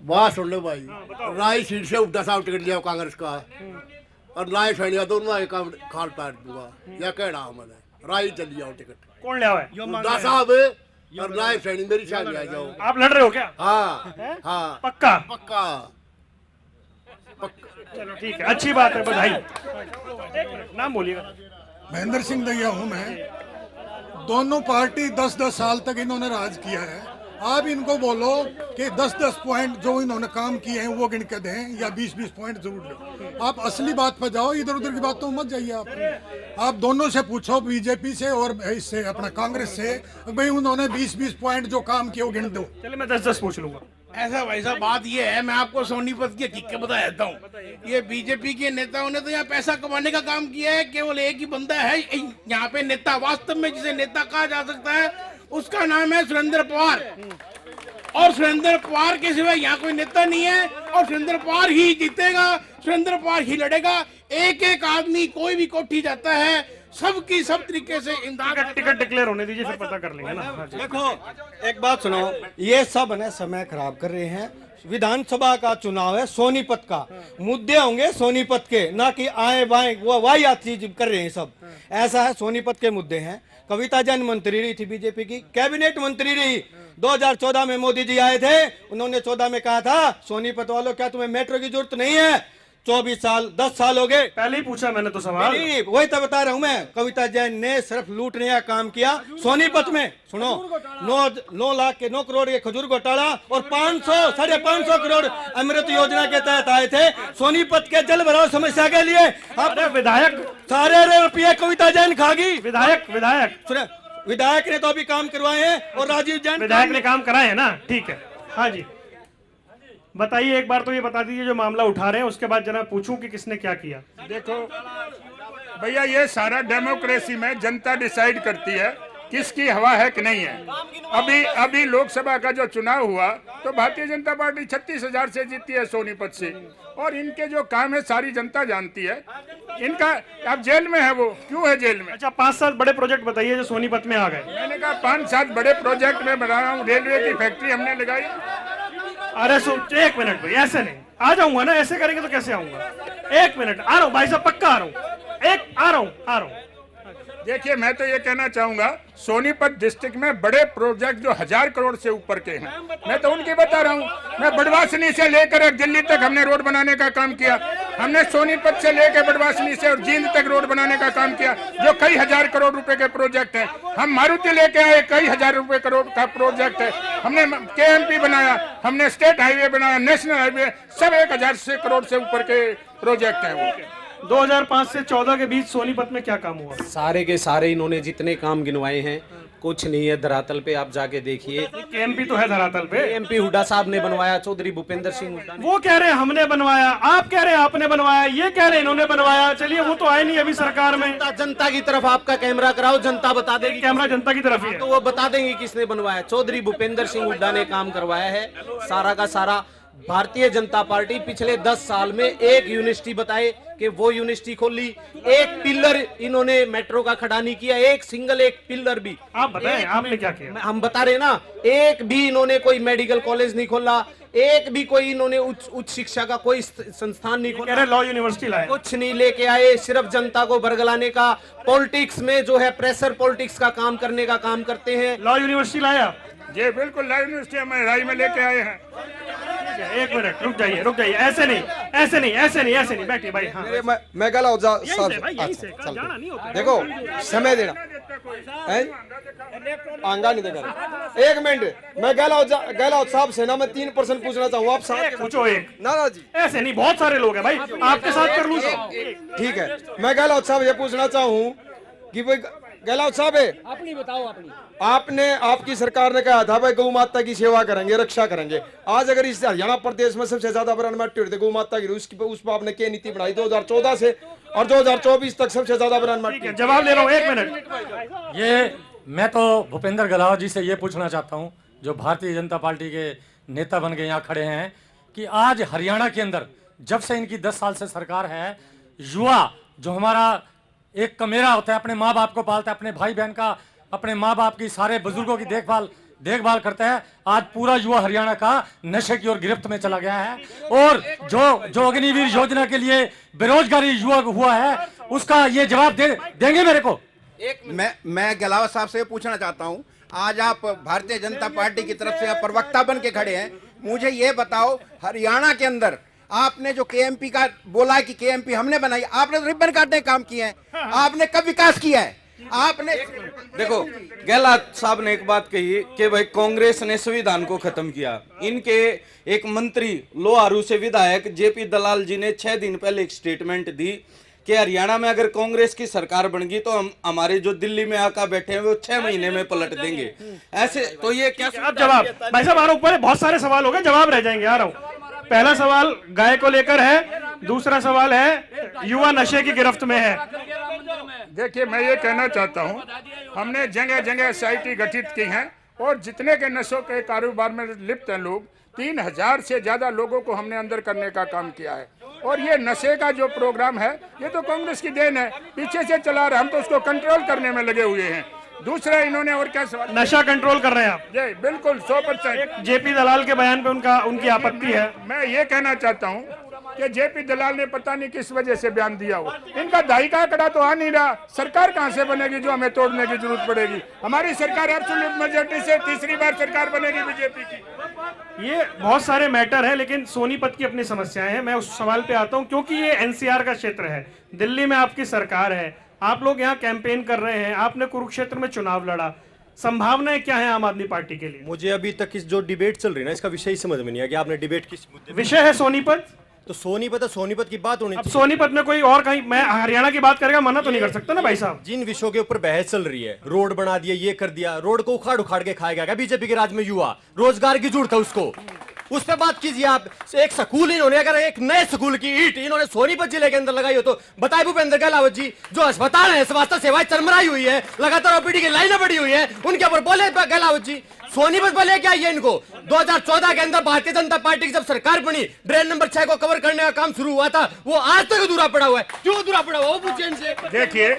बात सुन लो भाई, राय सीट से उठा साहब टिकट लिया कांग्रेस का और राय सैनिया दोनों एक खाल पैर दूंगा, या कहना मैंने राय चली जाओ टिकट। कौन ले आए? उड्डा साहब और राय सैनी मेरी शादी आ जाओ। आप लड़ रहे हो क्या? हाँ पक्का? चलो ठीक है, अच्छी बात है, बधाई। नाम बोलिएगा। महेंद्र सिंह दैया हूँ मैं। दोनों पार्टी 10-10 साल तक इन्होंने राज किया है। आप इनको बोलो कि 10-10 पॉइंट जो इन्होंने काम किए हैं वो गिन के दें, या 20-20 पॉइंट जरूर लो। आप असली बात पर जाओ, इधर उधर की बात तो मत जाइए। आप दोनों से पूछो, बीजेपी से और इससे अपना कांग्रेस से, भाई उन्होंने 20-20 पॉइंट जो काम किए वो गिन दो। चलिए मैं 10-10 पूछ लूंगा। ऐसा भाई साहब बात ये है, मैं आपको सोनीपत की हकीकत बता देता हूँ। ये बीजेपी के नेताओं ने तो यहाँ पैसा कमाने का काम किया है। केवल एक ही बंदा है यहाँ पे नेता, वास्तव में जिसे नेता कहा जा सकता है, उसका नाम है सुरेंद्र पवार। और सुरेंद्र पवार के सिवा यहाँ कोई नेता नहीं है, और सुरेंद्र पवार ही जीतेगा, सुरेंद्र पवार ही लड़ेगा। एक एक आदमी कोई भी कोठी जाता है, सबकी सब तरीके से इमदाद। टिकट डिक्लेयर होने दीजिए, फिर पता कर लेंगे ना। देखो एक बात सुनो, ये सब है समय खराब कर रहे हैं। विधानसभा का चुनाव है, सोनीपत का मुद्दे होंगे सोनीपत के, ना कि आए बाएं वो वाहियात चीज कर रहे हैं सब। ऐसा है, सोनीपत के मुद्दे हैं। कविता जैन मंत्री रही थी बीजेपी की, कैबिनेट मंत्री रही। 2014 में मोदी जी आए थे, उन्होंने 14 में कहा था सोनीपत वालों क्या तुम्हें मेट्रो की जरूरत नहीं है। 24 साल 10 साल हो गए। पहले ही पूछा मैंने तो सवाल। वही तो बता रहा हूं मैं। कविता जैन ने सिर्फ लूटने का काम किया सोनीपत में। सुनो, 9 लाख के 9 करोड़ के खजूर घोटाला और 500-550 करोड़ अमृत योजना के तहत आए थे सोनीपत के जल भराव समस्या के लिए। आप विधायक सारे रुपये कविता जैन खागी। विधायक ने तो अभी काम करवाए हैं, और राजीव जैन विधायक ने काम कराए हैं ना। ठीक है, हाँ जी बताइए। एक बार तो ये बता दीजिए जो मामला उठा रहे हैं, उसके बाद जना पूछूं कि किसने क्या किया। देखो भैया, ये सारा डेमोक्रेसी में जनता डिसाइड करती है किसकी हवा है कि नहीं है। अभी लोकसभा का जो चुनाव हुआ तो भारतीय जनता पार्टी 36,000 से जीती है सोनीपत से, और इनके जो काम है सारी जनता जानती है। इनका अब जेल में है, वो क्यों है जेल में? अच्छा, 5-7 बड़े प्रोजेक्ट बताइए जो सोनीपत में आ गए। मैंने कहा 5-7 बड़े प्रोजेक्ट में बना रहा हूँ। रेलवे की फैक्ट्री हमने लगाई। अरे एक मिनट भाई, ऐसे नहीं आ जाऊंगा ना, ऐसे करेंगे तो कैसे आऊंगा। 1 मिनट आ रहा हूँ भाई साहब, पक्का आ रहा हूँ। आ रहा हूँ। देखिए, मैं तो ये कहना चाहूंगा, सोनीपत डिस्ट्रिक्ट में बड़े प्रोजेक्ट जो 1000 करोड़ से ऊपर के हैं, मैं तो उनकी बता रहा हूँ। मैं बड़वासनी से लेकर दिल्ली तक हमने रोड बनाने का काम किया। हमने सोनीपत से लेकर बड़वासनी से और जींद तक रोड बनाने का काम किया, जो कई 1000 करोड़ रुपए के प्रोजेक्ट है। हम मारुति लेके आए, कई 1000 रुपए करोड़ का प्रोजेक्ट है। हमने KMP बनाया, हमने स्टेट हाईवे बनाया, नेशनल हाईवे, सब 1000 करोड़ से ऊपर के प्रोजेक्ट है। वो 2005 से 14 के बीच सोनीपत में क्या काम हुआ? सारे के सारे इन्होंने जितने काम गिनवाए हैं, कुछ नहीं है धरातल पे। आप जाके देखिए। KMP तो है धरातल पे। KMP हुड्डा साहब ने बनवाया, चौधरी भूपेंद्र सिंह हुड्डा। वो कह रहे हैं हमने बनवाया, आप कह रहे हैं आपने बनवाया, ये कह रहे हैं इन्होंने बनवाया। चलिए, वो तो आए नहीं अभी सरकार में। जनता की तरफ आपका कैमरा कराओ, जनता बता देगी। कैमरा जनता की तरफ ही है, तो वो बता देंगे किसने बनवाया। चौधरी भूपेंद्र सिंह हुड्डा ने काम करवाया है। सारा का सारा भारतीय जनता पार्टी पिछले 10 साल में एक यूनिवर्सिटी बताए कि वो यूनिवर्सिटी खोल ली, एक पिलर इन्होंने मेट्रो का खड़ा नहीं किया, एक सिंगल एक पिलर भी। आप बताएं आपने क्या किया? हम बता रहे ना, एक भी इन्होंने कोई मेडिकल कॉलेज नहीं खोला, एक भी कोई इन्होंने उच्च शिक्षा का कोई संस्थान नहीं खोला, लॉ यूनिवर्सिटी लाए, कुछ नहीं लेके आए, सिर्फ जनता को बरगलाने का, पॉलिटिक्स में जो है प्रेशर पॉलिटिक्स का काम करने का काम करते हैं। लॉ यूनिवर्सिटी लाया जी बिल्कुल, लॉ यूनिवर्सिटी हम राय में लेके आए हैं। एक मिनट रुक जाइए, ऐसे नहीं बैठिए भाई। हाँ मैं गला जाना नहीं होता, देखो समय देना आंगा नहीं देगा। एक मिनट, मैं गहलोत साहब से ना मैं 3% पूछना चाहूँ, आप साथ पूछो। एक ना जी, ऐसे नहीं, बहुत सारे लोग हैं भाई, आपके साथ कर लूँ ठीक है। मैं गहलोत साहब ये पूछना चाहूँ कि भाई गहलोत साहब है, अपनी बताओ। आपने आपकी सरकार ने कहा था भाई गौ माता की सेवा करेंगे, रक्षा करेंगे। आज अगर इस हरियाणा प्रदेश में सबसे ज्यादा बरान माटी होती है गौ माता की, उस पर आपने क्या नीति बनाई 2014 से और 2024 तक सबसे ज्यादा बरान माटी? जवाब ले रहा हूँ, 1 मिनट। ये मैं तो भूपेंद्र गलावत जी से ये पूछना चाहता हूँ, जो भारतीय जनता पार्टी के नेता बन के यहाँ खड़े हैं, कि आज हरियाणा के अंदर जब से इनकी 10 साल से सरकार है, युवा जो हमारा एक कमेरा होता है, अपने माँ बाप को पालता है, अपने भाई बहन का, अपने माँ बाप की, सारे बुजुर्गों की देखभाल करता है, आज पूरा युवा हरियाणा का नशे की ओर गिरफ्त में चला गया है। और जो अग्निवीर योजना के लिए बेरोजगारी युवा हुआ है, उसका ये जवाब देंगे मेरे को? मैं गलावत साहब से पूछना चाहता हूं, आज आप भारतीय जनता पार्टी की तरफ से आप प्रवक्ता बन के खड़े हैं, मुझे ये बताओ हरियाणा के अंदर आपने जो केएमपी का बोला है कि केएमपी हमने बनाई, आपने तो रिबन काटने काम किए हैं, आपने कब विकास किया है? आपने देखो, गहलोत साहब ने एक बात कही कि भाई कांग्रेस ने संविधान को खत्म किया। इनके एक मंत्री लोहारू से विधायक जेपी दलाल जी ने 6 दिन पहले एक स्टेटमेंट दी कि हरियाणा में अगर कांग्रेस की सरकार बन गई तो हम हमारे जो दिल्ली में आका बैठे हैं वो 6 महीने में पलट देंगे। ऐसे तो ये क्या? अब जवाब भाई साहब आ रहा हूँ, ऊपर बहुत सारे सवाल हो गए, जवाब रह जाएंगे, आ रहा हूँ। पहला सवाल गाय को लेकर है, दूसरा सवाल है युवा नशे की गिरफ्त में है। देखिए, मैं ये कहना चाहता हूँ, हमने जगह जगह SIT गठित की हैं और जितने के नशों के कारोबार में लिप्त हैं लोग, 3000 से ज्यादा लोगों को हमने अंदर करने का काम किया है। और ये नशे का जो प्रोग्राम है, ये तो कांग्रेस की देन है, पीछे से चला रहे, हम तो उसको कंट्रोल करने में लगे हुए हैं। दूसरा इन्होंने और क्या सवाल? नशा कंट्रोल कर रहे हैं आप? जी बिल्कुल, 100%। जेपी दलाल के बयान पे उनकी आपत्ति है। मैं ये कहना चाहता हूँ कि जेपी दलाल ने पता नहीं किस वजह से बयान दिया हो, इनका दाई का आंकड़ा तो आ नहीं रहा, सरकार कहाँ से बनेगी जो हमें तोड़ने की जरूरत पड़ेगी? हमारी सरकार एब्सोल्यूट मेजॉरिटी से तीसरी बार सरकार बनेगी बीजेपी की। ये बहुत सारे मैटर है, लेकिन सोनीपत की अपनी समस्याएं हैं। मैं उस सवाल पे आता हूं, क्योंकि ये NCR का क्षेत्र है, दिल्ली में आपकी सरकार है, आप लोग यहाँ कैंपेन कर रहे हैं, आपने कुरुक्षेत्र में चुनाव लड़ा, संभावनाएं क्या है आम आदमी पार्टी के लिए? मुझे अभी तक इस जो डिबेट चल रही है ना, इसका विषय समझ में नहीं आया कि आपने डिबेट किस मुद्दे? विषय है सोनीपत, तो सोनीपत की बात होनी अब सोनीपत में कोई और कहीं, मैं हरियाणा की बात करेगा, मना तो नहीं कर सकता ना भाई साहब। जिन विषयों के ऊपर बहस चल रही है, रोड बना दिया, ये कर दिया, रोड को उखाड़ के खाएगा क्या बीजेपी के राज में? युवा रोजगार की जरूरत है उसको, उस पर बात कीजिए आप। एक स्कूल इन्होंने, अगर एक नए स्कूल की ईंट इन्होंने सोनीपत जिले के अंदर लगाई हो तो बताए भूपेंद्र गहलोत जी, जो अस्पताल है, स्वास्थ्य सेवाएं चरमराई हुई है, लगातार OPD की लाइनें बढ़ी हुई है, उनके ऊपर बोले गहलोत जी? सोनीपत पर लेके आइए इनको। 2014 के अंदर भारतीय जनता पार्टी की जब सरकार बनी, ड्रेन नंबर 6 को कवर करने का काम शुरू हुआ था, वो आज तक अधूरा पड़ा हुआ है। क्यों अधूरा पड़ा हुआ? वो पूछिए इनसे। देखिए,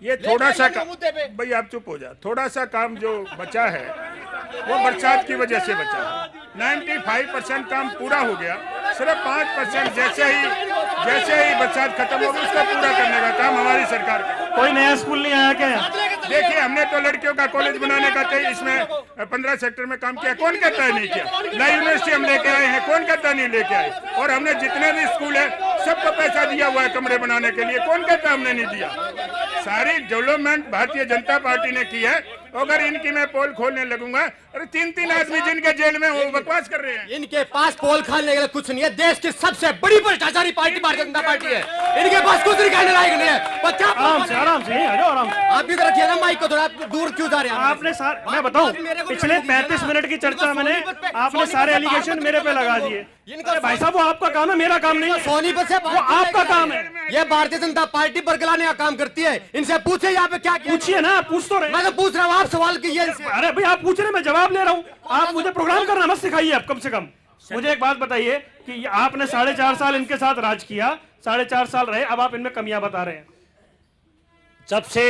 ये थोड़ा सा भाई आप चुप हो जा, थोड़ा सा काम जो बचा है वो बरसात की वजह से बचा है। 95% काम पूरा हो गया, सिर्फ 5% जैसे ही बरसात खत्म होगी उसको पूरा करने का काम हमारी सरकार का। कोई नया स्कूल नहीं आया क्या? देखिए, हमने तो लड़कियों का कॉलेज बनाने का इसमें 15 सेक्टर में काम किया, कौन कहता है नहीं किया? नई यूनिवर्सिटी हम लेके आए हैं, कौन कहता नहीं लेके आए? और हमने जितने भी स्कूल है सबको पैसा दिया हुआ है कमरे बनाने के लिए, कौन कहता हमने नहीं दिया? सारी डेवलपमेंट भारतीय जनता पार्टी ने की है। अगर इनकी मैं पोल खोलने लगूंगा, अरे 3-3 आदमी जिनके जेल में वो बकवास कर रहे हैं। इनके पास पोल खोलने के लिए कुछ नहीं है, देश की सबसे बड़ी भ्रष्टाचारी पार्टी भारतीय जनता पार्टी है, इनके पास कुछ नहीं कहने लायक नहीं है। आराम से आराम से आप भी रखिए ना माइक को, थोड़ा दूर क्यों जा रहे हैं आपने? मैं बताऊं, पिछले 35 मिनट की चर्चा मैंने, आपने सारे एलिगेशन मेरे पे लगा दिए। भाई साहब, वो आपका काम है, मेरा काम नहीं है। सोनीपत से वो आपका काम है। ये भारतीय जनता पार्टी बरगलाने का काम करती है, इनसे पूछे यहाँ पे क्या किया? पूछिए ना, पूछ तो रहे। मैं तो पूछ रहा हूँ, आप सवाल कीजिए। अरे भाई, आप पूछ रहे, मैं जवाब ले रहा हूँ। आप मुझे प्रोग्राम करना मत सिखाइए आप, कम से कम मुझे एक बात बताइए कि आपने 4.5 साल इनके साथ राज किया, 4.5 साल रहे, अब आप इनमें कमियां बता रहे हैं। जब से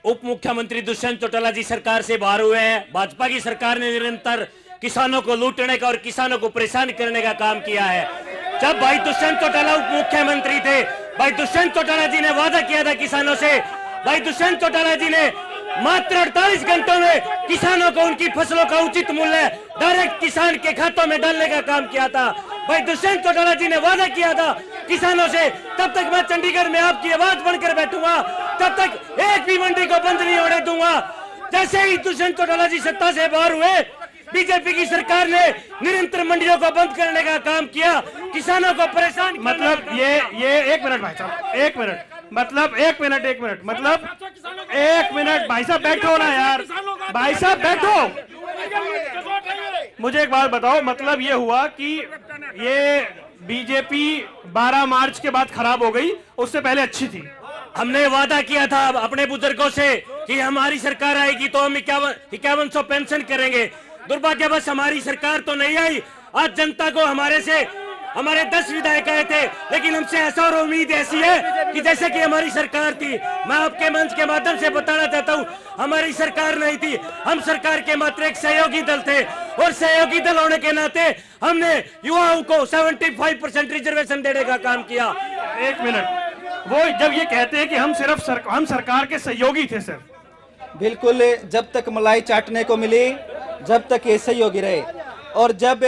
उप मुख्यमंत्री दुष्यंत चौटाला जी सरकार से बाहर हुए हैं, भाजपा की सरकार ने निरंतर किसानों को लूटने का और किसानों को परेशान करने का काम किया है। जब भाई दुष्यंत चौटाला उप मुख्यमंत्री थे, भाई दुष्यंत चौटाला जी ने वादा किया था किसानों से, भाई दुष्यंत चौटाला जी ने मात्र 48 घंटों में किसानों को उनकी फसलों का उचित मूल्य डायरेक्ट किसान के खातों में डालने का काम किया था। भाई दुष्यंत चौटाला जी ने वादा किया था किसानों से, तब तक मैं चंडीगढ़ में आपकी आवाज बनकर बैठूंगा, तब तक एक भी मंडी को बंद नहीं होने दूंगा। जैसे ही दुष्यंत चौटाला जी सत्ता से बाहर हुए, बीजेपी की सरकार ने निरंतर मंडियों को बंद करने का काम किया, किसानों को परेशान। मतलब ये 1 मिनट भाई साहब, 1 मिनट, मतलब 1 मिनट, 1 मिनट, मतलब 1 मिनट भाई साहब बैठो ना यार, भाई साहब बैठो। मुझे एक बात बताओ, मतलब ये हुआ कि ये बीजेपी 12 मार्च के बाद खराब हो गई, उससे पहले अच्छी थी। हमने वादा किया था अपने बुजुर्गों से कि हमारी सरकार आएगी तो हम 5100 पेंशन करेंगे। दुर्भाग्यवश हमारी सरकार तो नहीं आई। आज जनता को हमारे 10 विधायक आए थे, लेकिन हमसे ऐसा और उम्मीद ऐसी है कि जैसे कि हमारी सरकार थी। मैं आपके मंच के माध्यम से बताना चाहता हूँ, हमारी सरकार नहीं थी, हम सरकार के मात्र एक सहयोगी दल थे, और सहयोगी दल होने के नाते हमने युवाओं को 75% रिजर्वेशन देने का काम किया। 1 मिनट, वो जब ये कहते हैं कि हम सरकार के सहयोगी थे सर, बिल्कुल, जब तक मलाई चाटने को मिली, जब तक ये सहयोगी रहे, और जब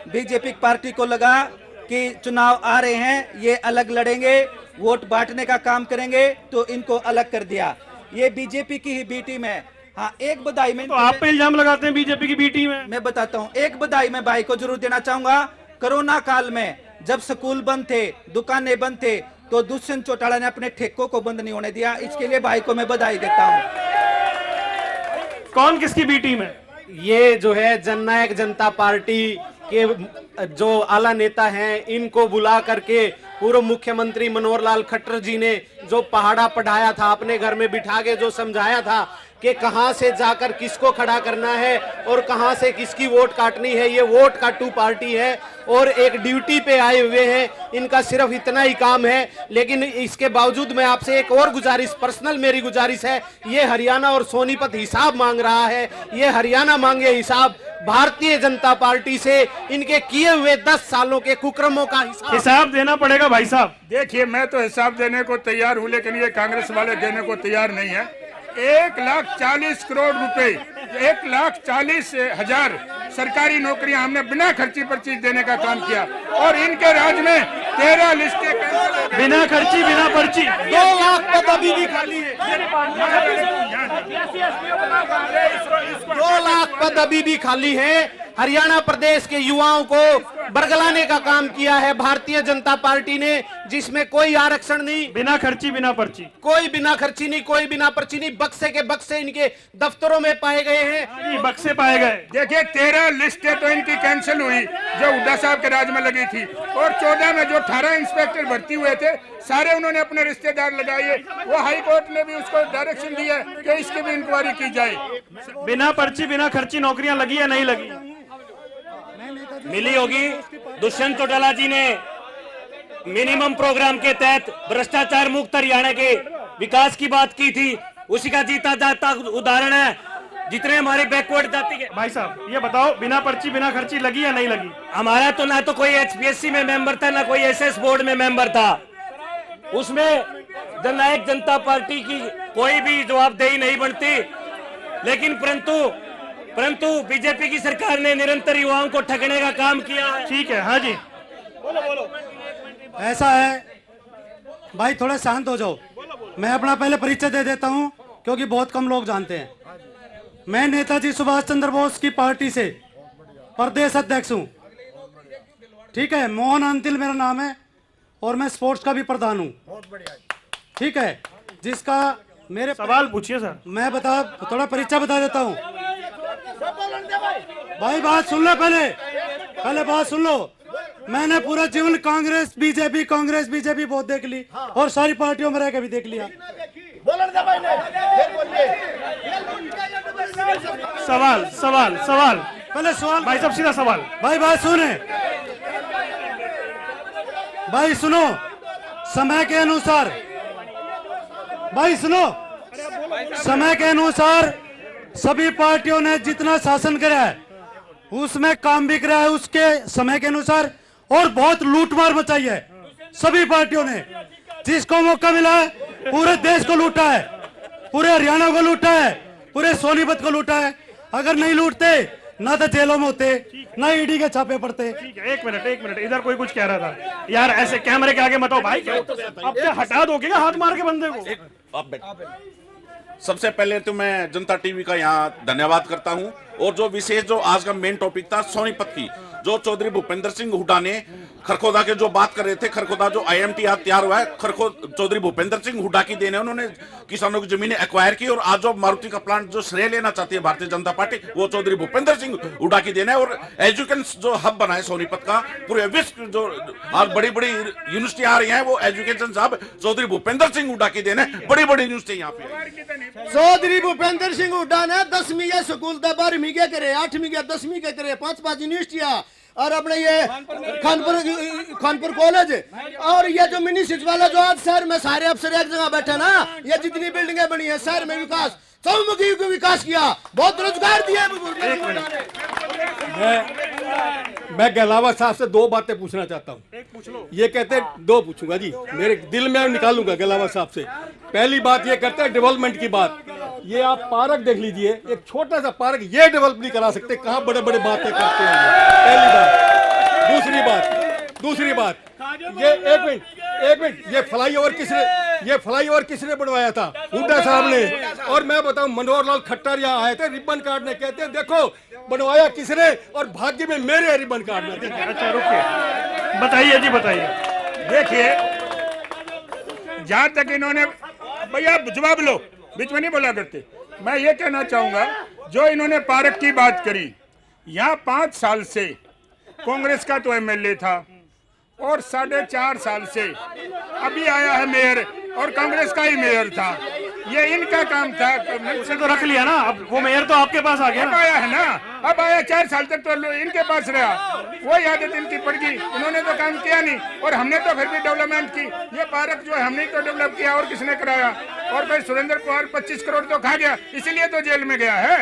बीजेपी पार्टी को लगा कि चुनाव आ रहे हैं, ये अलग लड़ेंगे, वोट बांटने का काम करेंगे, तो इनको अलग कर दिया। ये बीजेपी की ही बी टीम है। हाँ, एक बधाई में तो आप पे इल्जाम लगाते हैं बीजेपी की बी टीम है। मैं बताता हूँ, एक बधाई मैं भाई को जरूर देना चाहूंगा। कोरोना काल में जब स्कूल बंद थे, दुकानें बंद थे, तो दुष्यंत चौटाला ने अपने ठेकों को बंद नहीं होने दिया। इसके लिए भाई को मैं बधाई देता हूँ। कौन किसकी बी टीम है? ये जो है जननायक जनता पार्टी के जो आला नेता हैं, इनको बुला करके पूर्व मुख्यमंत्री मनोहर लाल खट्टर जी ने जो पहाड़ा पढ़ाया था, अपने घर में बिठा के जो समझाया था कि कहां से जाकर किसको खड़ा करना है और कहां से किसकी वोट काटनी है, ये वोट काटू पार्टी है और एक ड्यूटी पे आए हुए हैं, इनका सिर्फ इतना ही काम है। लेकिन इसके बावजूद मैं आपसे एक और गुजारिश, पर्सनल मेरी गुजारिश है, ये हरियाणा और सोनीपत हिसाब मांग रहा है। ये हरियाणा मांगे हिसाब भारतीय जनता पार्टी से, इनके किए हुए 10 सालों के कुकर्मों का हिसाब देना पड़ेगा भाई साहब। देखिए, मैं तो हिसाब देने को तैयार हूँ, लेकिन ये कांग्रेस वाले देने को तैयार नहीं है। 1,40 करोड़ रुपए, 1,40,000 सरकारी नौकरियां हमने बिना खर्ची पर्ची देने का काम किया, और इनके राज में 13 लिस्टें बिना खर्ची बिना पर्ची। 2 लाख पद अभी भी खाली है, 2 लाख पद अभी भी खाली है। हरियाणा प्रदेश के युवाओं को बरगलाने का काम किया है भारतीय जनता पार्टी ने, जिसमें कोई आरक्षण नहीं, बिना खर्ची बिना पर्ची, कोई बिना खर्ची नहीं, कोई बिना पर्ची नहीं। बक्से के बक्से इनके दफ्तरों में पाए गए हैं, बक्से पाए गए। देखिए, 13 लिस्टें तो इनकी कैंसिल हुई जो हुड्डा साहब के राज में लगी थी, और 14 में जो 18 इंस्पेक्टर भर्ती हुए थे, सारे उन्होंने अपने रिश्तेदार लगाए। वो हाई कोर्ट ने भी उसको डायरेक्शन दिया कि इसकी भी इंक्वायरी की जाए। बिना पर्ची बिना खर्ची नौकरियां लगी या नहीं लगी? मिली होगी। दुष्यंत चौटाला जी ने मिनिमम प्रोग्राम के तहत भ्रष्टाचार मुक्त हरियाणा के विकास की बात की थी, उसी का जीता जाता उदाहरण है। जितने हमारे बैकवर्ड जाति के भाई साहब, ये बताओ, बिना पर्ची बिना खर्ची लगी या नहीं लगी? हमारा तो ना तो कोई HPSC में मेंबर था, ना कोई SS बोर्ड में मेंबर था। उसमें जननायक जनता पार्टी की कोई भी जवाबदेही नहीं बनती, लेकिन परंतु बीजेपी की सरकार ने निरंतर युवाओं को ठगने का काम किया है। ठीक है, हाँ जी, बोलो। ऐसा है भाई, थोड़ा शांत हो जाओ। मैं अपना पहले परिचय दे देता हूं, क्योंकि बहुत कम लोग जानते हैं। मैं नेताजी सुभाष चंद्र बोस की पार्टी से प्रदेश अध्यक्ष हूं, ठीक है। मोहन अंतिल मेरा नाम है, और मैं स्पोर्ट्स का भी प्रधान हूं, ठीक है। जिसका मेरे सवाल पूछिए सर। मैं थोड़ा परिचय बता देता हूं भाई, बात सुन लो, पहले बात सुन लो। मैंने पूरा जीवन कांग्रेस बीजेपी बहुत देख ली, और सारी पार्टियों में रह के भी देख लिया। सवाल पहले सवाल भाई साहब, सीधा सवाल। भाई बात सुने, भाई सुनो, समय के अनुसार, भाई सुनो, समय के अनुसार सभी पार्टियों ने जितना शासन करा है उसमें काम भी करा है उसके समय के अनुसार, और बहुत लूटमार मचाई है सभी पार्टियों ने। जिसको मौका मिला है पूरे देश को लूटा है, पूरे हरियाणा को लूटा है, पूरे सोनीपत को लूटा है। अगर नहीं लूटते ना तो जेलों में होते, ना ईडी के छापे पड़ते। ठीक है, एक मिनट, इधर कोई कुछ कह रहा था यार, ऐसे कैमरे के आगे मत आओ भाई, अब क्या हटा दोगे क्या हाथ मार के बंदे को? सबसे पहले तो मैं जनता टीवी का यहाँ धन्यवाद करता हूँ, और जो विशेष जो आज का मेन टॉपिक था सोनीपत की, जो चौधरी भूपेंद्र सिंह हुड्डा ने खरखोदा के जो बात कर रहे थे, खरखोदा जो IMT आज तैयार हुआ है, चौधरी भूपेंद्र सिंह हुड्डा की देन है। उन्होंने किसानों की जमीनें एक्वायर की, और आज जो मारुति का प्लांट जो श्रेय लेना चाहती है भारतीय जनता पार्टी, वो चौधरी भूपेंद्र सिंह हुड्डा की देन है। और एजुकेशन जो हब बना है सोनीपत का, पूरे विश्व जो आज बड़ी बड़ी यूनिवर्सिटी आ रही है, वो एजुकेशन हब चौधरी भूपेंद्र सिंह हुड्डा की देन है। बड़ी बड़ी यूनिवर्सिटी यहाँ पे चौधरी भूपेंद्र सिंह हुड्डा ने 10वीं के स्कूल 12वीं के करे, 8वीं के 10वीं के करे, 5 यूनिवर्सिटियां, और अपने ये खानपुर कॉलेज, और ये जो मिनी सचिवालय जो आज शहर में सारे अफसर एक जगह बैठे ना, ये जितनी बिल्डिंगें बनी है शहर में, विकास चौमुखी को विकास किया, बहुत रोजगार दिया। मैं गहलावत साहब से 2 बातें पूछना चाहता हूँ। ये कहते 2 पूछूंगा जी, मेरे दिल में निकालूंगा गहलावत साहब से। पहली बात ये करते हैं डेवलपमेंट की बात। ये आप पार्क देख लीजिए, एक छोटा सा पार्क ये डेवलप नहीं करा सकते, कहाँ बड़े बड़े बातें करते हैं। पहली बात। दूसरी बात, ये एक मिनट, ये फ्लाईओवर किसने बनवाया था? हुड्डा साहब ने। और मैं बताऊं, मनोहर लाल खट्टर यहाँ आए थे रिबन काटने, कहते हैं देखो बनवाया किसने, और भाग्य में मेरे रिबन काटना। अच्छा रुकिए, बताइए जी, बताइए। देखिए, जहां तक इन्होंने, भैया जवाब लो, बीच में नहीं बोला करते। मैं ये कहना चाहूंगा, जो इन्होंने पार्क की बात करी, यहाँ 5 साल से कांग्रेस का तो MLA था, और 4.5 साल से अभी आया है मेयर, और कांग्रेस का ही मेयर था। ये इनका काम था। उसे तो रख लिया ना, अब वो मेयर तो आपके पास आ गया अब आया है ना, अब आया 4 साल तक तो इनके पास रहा, वो आदत इनकी पड़ गई। इन्होंने तो काम किया नहीं, और हमने तो फिर भी डेवलपमेंट की। ये पार्क जो है हमने तो डेवलप किया, और किसने कराया? और भाई सुरेंद्र कुमार 25 करोड़ तो खा गया, इसीलिए तो जेल में गया है।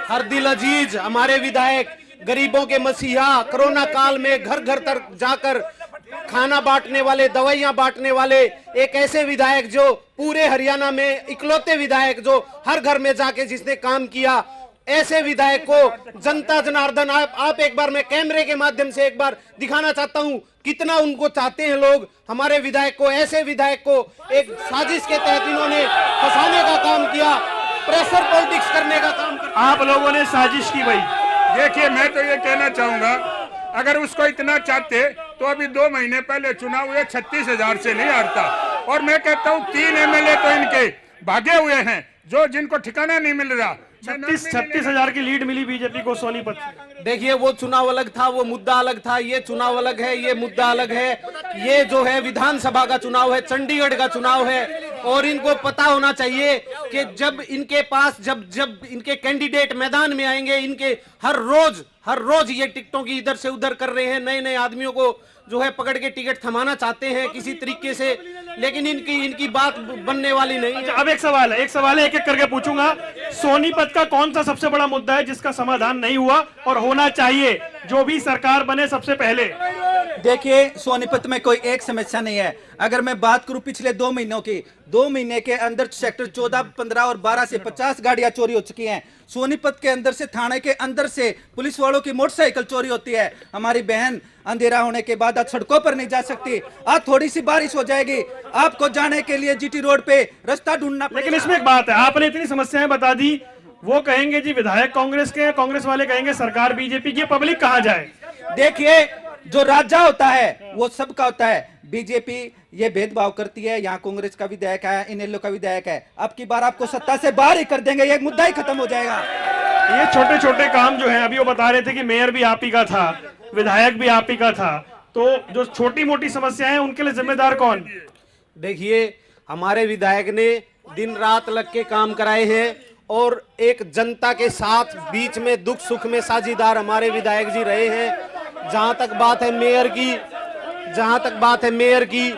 हर दिल अजीज हमारे विधायक, गरीबों के मसीहा, कोरोना काल में घर घर तक जाकर खाना बांटने वाले, दवाइयां बांटने वाले, एक ऐसे विधायक जो पूरे हरियाणा में इकलौते विधायक जो हर घर में जाके जिसने काम किया, ऐसे विधायक को जनता जनार्दन आप एक बार, मैं कैमरे के माध्यम से एक बार दिखाना चाहता हूं कितना उनको चाहते हैं लोग, हमारे विधायक को। ऐसे विधायक को एक साजिश के तहत इन्होंने फंसाने का काम किया, प्रेशर पॉलिटिक्स करने का काम किया। आप लोगों ने साजिश की भाई। देखिए, मैं तो ये कहना चाहूंगा, अगर उसको इतना चाहते तो अभी 2 महीने पहले चुनाव हुए, 36,000 से नहीं हारता। और मैं कहता हूँ 3 MLA तो इनके भागे हुए हैं, जो जिनको ठिकाना नहीं मिल रहा। 36,000 की लीड मिली बीजेपी को सोनीपत। देखिए, वो चुनाव अलग था, वो मुद्दा अलग था, ये चुनाव अलग है, ये मुद्दा अलग है। ये जो है विधानसभा का चुनाव है, चंडीगढ़ का चुनाव है, और इनको पता होना चाहिए कि जब इनके पास जब इनके कैंडिडेट मैदान में आएंगे, इनके हर रोज ये टिकटों की इधर से उधर कर रहे हैं, नए आदमियों को जो है पकड़ के टिकट थमाना चाहते हैं किसी तरीके से, लेकिन इनकी बात बनने वाली नहीं है। अच्छा, अब एक सवाल है, एक करके पूछूंगा। सोनीपत का कौन सा सबसे बड़ा मुद्दा है जिसका समाधान नहीं हुआ और होना चाहिए, जो भी सरकार बने सबसे पहले? देखिए, सोनीपत में कोई एक समस्या नहीं है। अगर मैं बात करूं पिछले 2 महीनों की, 2 महीने के अंदर सेक्टर 14, 15 और 12 से 50 गाड़ियां चोरी हो चुकी हैं। सोनीपत के अंदर से, थाने के अंदर से पुलिस वालों की मोटरसाइकिल चोरी होती है। हमारी बहन अंधेरा होने के बाद आज सड़कों पर नहीं जा सकती। आज थोड़ी सी बारिश हो जाएगी, आपको जाने के लिए GT रोड पे रास्ता ढूंढना पड़ेगा। लेकिन इसमें एक बात है, आपने इतनी समस्याएं बता दी, वो कहेंगे जी विधायक कांग्रेस के, कांग्रेस वाले कहेंगे सरकार बीजेपी की, पब्लिक कहाँ जाए? देखिए, जो राजा होता है वो सबका होता है। बीजेपी ये भेदभाव करती है, यहाँ कांग्रेस का विधायक है, इनेलो का विधायक है, अब की बार आपको सत्ता से बाहर ही कर देंगे, ये मुद्दा ही खत्म हो जाएगा। ये छोटे छोटे काम जो हैं, अभी वो बता रहे थे कि मेयर भी आप ही का था, विधायक भी आप ही का था, तो जो छोटी मोटी समस्याएं हैं उनके लिए जिम्मेदार कौन? देखिए, हमारे विधायक ने दिन रात लग के काम कराए हैं, और एक जनता के साथ बीच में दुख सुख में साझीदार हमारे विधायक जी रहे हैं। जहां तक बात है मेयर की, जहां तक बात है मेयर की,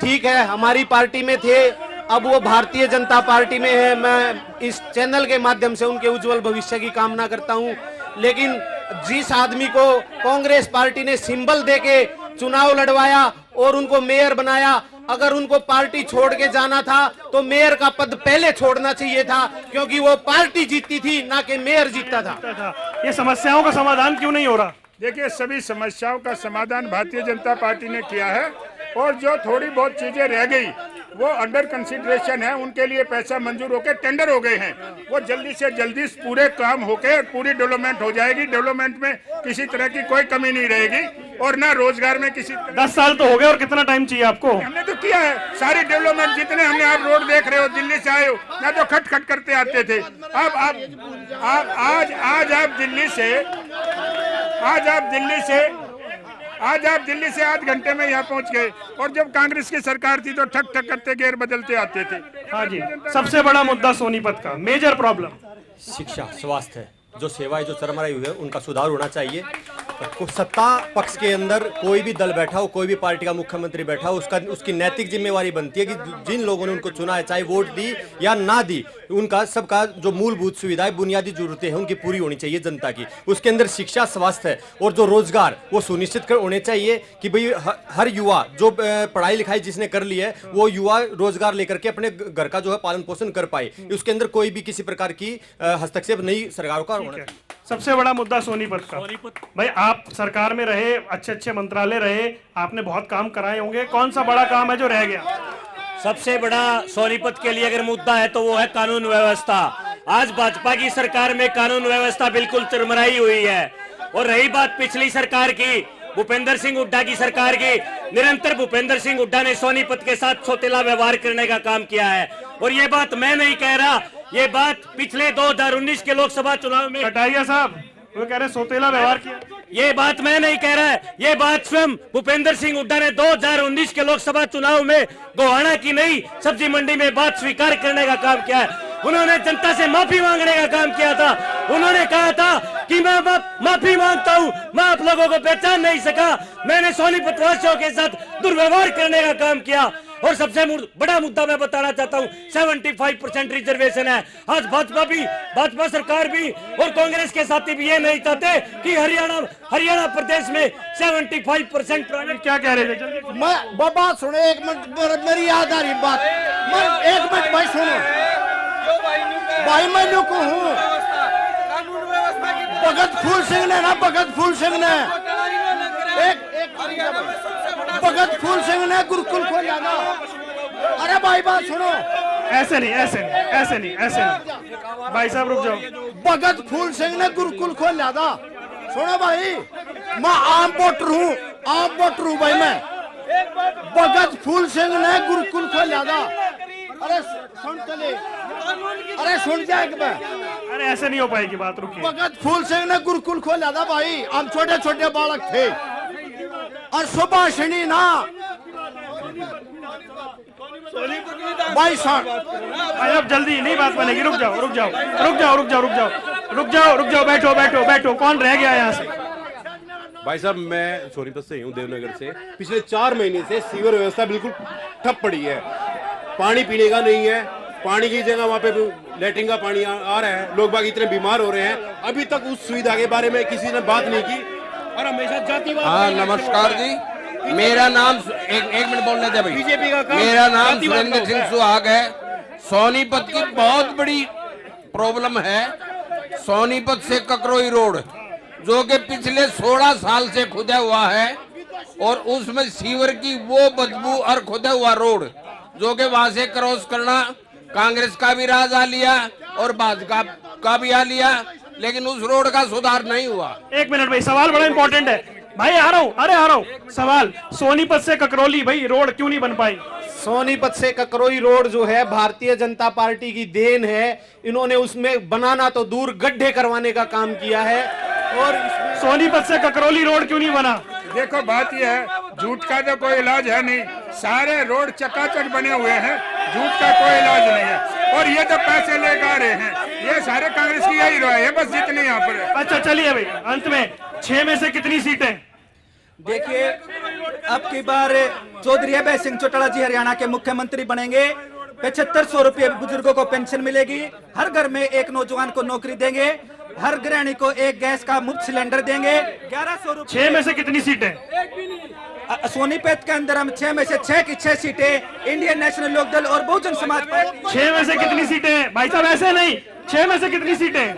ठीक है, हमारी पार्टी में थे, अब वो भारतीय जनता पार्टी में है। मैं इस चैनल के माध्यम से उनके उज्जवल भविष्य की कामना करता हूं। लेकिन जिस आदमी को कांग्रेस पार्टी ने सिंबल देके चुनाव लड़वाया और उनको मेयर बनाया, अगर उनको पार्टी छोड़ के जाना था तो मेयर का पद पहले छोड़ना चाहिए था, क्योंकि वो पार्टी जीतती थी, ना कि मेयर जीतता था। ये समस्याओं का समाधान क्यों नहीं हो रहा? देखिए, सभी समस्याओं का समाधान भारतीय जनता पार्टी ने किया है, और जो थोड़ी बहुत चीजें रह गई वो अंडर कंसिडरेशन है, उनके लिए पैसा मंजूर होकर टेंडर हो गए हैं, वो जल्दी से जल्दी पूरे काम होकर पूरी डेवलपमेंट हो जाएगी। डेवलपमेंट में किसी तरह की कोई कमी नहीं रहेगी, और ना रोजगार में किसी 10 साल तो हो गए, और कितना टाइम चाहिए आपको? हमने तो किया है सारी डेवलपमेंट, जितने हमने, आप रोड देख रहे हो, दिल्ली से आए हो, मैं तो खट खट करते आते थे। अब आज आप दिल्ली से 8 घंटे में यहाँ पहुँच गए, और जब कांग्रेस की सरकार थी तो ठक ठक करते गेर बदलते आते थे। हाँ जी, सबसे बड़ा मुद्दा सोनीपत का, मेजर प्रॉब्लम शिक्षा, स्वास्थ्य है, जो सेवाएं जो चरमराई हुई है उनका सुधार होना चाहिए। सत्ता पक्ष के अंदर कोई भी दल बैठा हो, कोई भी पार्टी का मुख्यमंत्री बैठा हो, उसकी नैतिक जिम्मेवारी बनती है कि जिन लोगों ने उनको चुना है, चाहे वोट दी या ना दी, उनका सबका जो मूलभूत सुविधाएं, बुनियादी जरूरतें हैं, उनकी पूरी होनी चाहिए जनता की। उसके अंदर शिक्षा, स्वास्थ्य और जो रोजगार, वो सुनिश्चित कर होने चाहिए कि भाई हर युवा जो पढ़ाई लिखाई जिसने कर ली है, वो युवा रोजगार लेकर के अपने घर का जो है पालन पोषण कर पाए। उसके अंदर कोई भी किसी प्रकार की हस्तक्षेप नई सरकारों का होना चाहिए। सबसे बड़ा मुद्दा सोनीपत का। भाई, आप सरकार में रहे, अच्छे अच्छे मंत्रालय रहे, आपने बहुत काम कराए होंगे, कौन सा बड़ा काम है जो रह गया? सबसे बड़ा सोनीपत के लिए अगर मुद्दा है तो वो है कानून व्यवस्था। आज भाजपा की सरकार में कानून व्यवस्था बिल्कुल चरमराई हुई है। और रही बात पिछली सरकार की, भूपेंद्र सिंह हुड्डा की सरकार की, निरंतर भूपेंद्र सिंह हुड्डा ने सोनीपत के साथ सौतेला व्यवहार करने का काम किया है। और ये बात मैं नहीं कह रहा, ये बात पिछले 2019 के लोकसभा चुनाव में कटारिया साहब वो कह रहे सोतेला व्यवहार किया। ये बात मैं नहीं कह रहा है, ये बात स्वयं भूपेंद्र सिंह हुड्डा ने 2019 के लोकसभा चुनाव में गोहाना की नई सब्जी मंडी में बात स्वीकार करने का काम किया है। उन्होंने जनता से माफी मांगने का काम किया था। उन्होंने कहा था कि मैं माफी मांगता हूं, मैं आप लोगों को पहचान नहीं सका, मैंने सोनीपत वासियों के साथ दुर्व्यवहार करने का काम किया। और सबसे बड़ा मुद्दा मैं बताना चाहता हूं, 75% रिजर्वेशन है। आज भाजपा सरकार भी और कांग्रेस के साथी भी ये नहीं चाहते कि हरियाणा प्रदेश में 75%। क्या कह रहे थे? मैं बाबा सुनो, एक मिनट, मेरी याद आ रही बात, एक मिनट भाई सुनो, भाई मैं न्यू को हूँ, भगत फूल सिंह ने ना, भगत फूल सिंह ने भगत फूल सिंह ने गुरुकुल खोला ना। अरे भाई बात सुनो, ऐसे नहीं भाई साहब रुक जाओ। भगत फूल सिंह ने गुरुकुल खोला था। सुनो भाई, मैं आम वोटर हूँ भाई, मैं भगत फूल सिंह ने गुरुकुल खोला था। अरे सुन चले, अरे सुन जाए एक बार, अरे ऐसे नहीं हो पाएगी बात, रुकिए। भगत फूल सिंह ने गुरुकुल खोला था भाई, हम छोटे छोटे बालक थे, और सुभाषिनी ना भाई साहब, अब जल्दी नहीं बात बनेगी, रुक जाओ, बैठो। कौन रह गया यहाँ से? भाई साहब, मैं सोनीपत से हूँ, देवनगर से। पिछले 4 महीने से सीवर व्यवस्था बिल्कुल ठप पड़ी है, पानी पीने का नहीं है, पानी की जगह वहाँ पे लेटरिन का पानी आ रहा है, लोग बाग इतने बीमार हो रहे हैं। अभी तक उस सुविधा के बारे में किसी ने बात नहीं की, और हमेशा जातिवाद। हाँ, नमस्कार जी, मेरा नाम एक मिनट बोलने दे भाई। बीजेपी का काम, मेरा नाम सुरेंद्र सिंह सुहाग है। सोनीपत की बहुत बड़ी प्रॉब्लम है, सोनीपत से ककरोई रोड, जो कि पिछले 16 साल से खुदा हुआ है, और उसमें सीवर की वो बदबू और खुदा हुआ रोड, जो कि वहां से क्रॉस करना कांग्रेस का भी राज आ लिया और भाजपा का भी आ लिया, लेकिन उस रोड का सुधार नहीं हुआ। एक मिनट भाई, सवाल बड़ा इंपॉर्टेंट है भाई, आ रहा हूँ। सवाल, सोनीपत से ककरौली भाई रोड क्यों नहीं बन पाई? सोनीपत से ककरोई रोड जो है भारतीय जनता पार्टी की देन है। इन्होंने उसमें बनाना तो दूर, गड्ढे करवाने का काम किया है। और सोनीपत से ककरौली रोड क्यों नहीं बना? देखो, बात यह है, झूठ का तो कोई इलाज है नहीं, सारे रोड चकाचक बने हुए हैं, झूठ का कोई इलाज नहीं है। और ये तो पैसे लेकर आ रहे हैं, ये सारे कांग्रेस की यही राय है, बस जितनी यहाँ पर है। अच्छा चलिए भाई, अंत में 6 में से कितनी सीटें? देखिए, अब की बार चौधरी अभय सिंह चौटाला जी हरियाणा के मुख्यमंत्री बनेंगे। 7500 रुपये बुजुर्गों को पेंशन मिलेगी, हर घर में एक नौजवान को नौकरी देंगे, हर गृहिणी को एक गैस का मुफ्त सिलेंडर देंगे। 1100 रुपये। 6 में से कितनी सीटें? सोनीपत के अंदर हम 6 में से 6 की 6 सीटें इंडियन नेशनल लोकदल और बहुजन समाज पार्टी। 6 में से कितनी सीटें? भाई साहब ऐसे नहीं, 6 में से कितनी सीटें?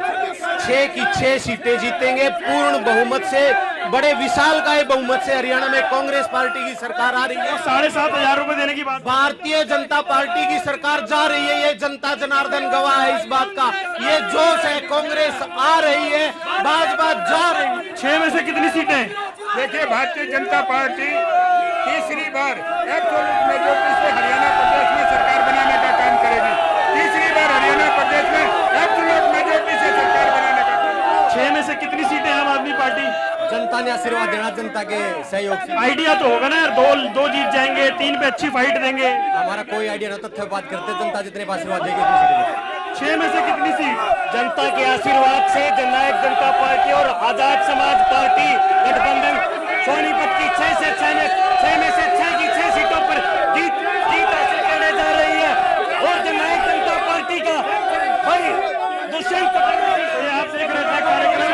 6 की 6 सीटें जीतेंगे पूर्ण बहुमत से, बड़े विशालकाय बहुमत से। हरियाणा में कांग्रेस पार्टी की सरकार आ रही है। 7,500 रुपए देने की बात। भारतीय जनता पार्टी की सरकार जा रही है, ये जनता जनार्दन गवाह है इस बात का। ये जोश है, कांग्रेस आ रही है, भाजपा जा रही है। 6 में से कितनी सीटें? देखिए, भारतीय जनता पार्टी तीसरी बार एब्सोल्यूट मेजॉरिटी से हरियाणा प्रदेश में सरकार बनाने का काम करेगी। तीसरी बार हरियाणा प्रदेश में एब्सोल्यूट मेजॉरिटी से सरकार बनाने का काम। 6 में से कितनी सीटें आम आदमी पार्टी? जनता ने आशीर्वाद देना, जनता के सहयोग से। आइडिया तो होगा ना यार, दो जीत जाएंगे, 3 पे अच्छी फाइट देंगे। हमारा कोई आइडिया नहीं, तथ्य बात करते, जनता जितने पे आशीर्वाद देगी। 6 में से कितनी सीट? जनता के आशीर्वाद से जननायक जनता पार्टी और आजाद समाज पार्टी गठबंधन सोनीपत की 6 में से 6 की 6 सीटों पर जीत हासिल करने जा रही है। और जननायक जनता पार्टी का भाई दुष्यंत आप देख रहे थे कार्यक्रम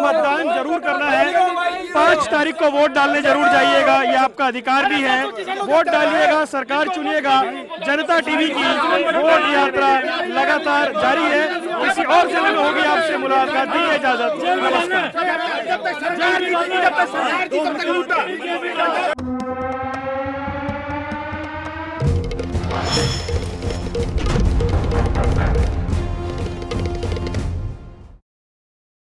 मतदान जरूर करना है। 5 तारीख को वोट डालने जरूर जाइएगा, ये आपका अधिकार भी है। वोट डालिएगा, सरकार चुनिएगा। जनता टीवी की वोट यात्रा लगातार जारी है। किसी और चैनल में होगी आपसे मुलाकात। दीजिए इजाजत, नमस्कार।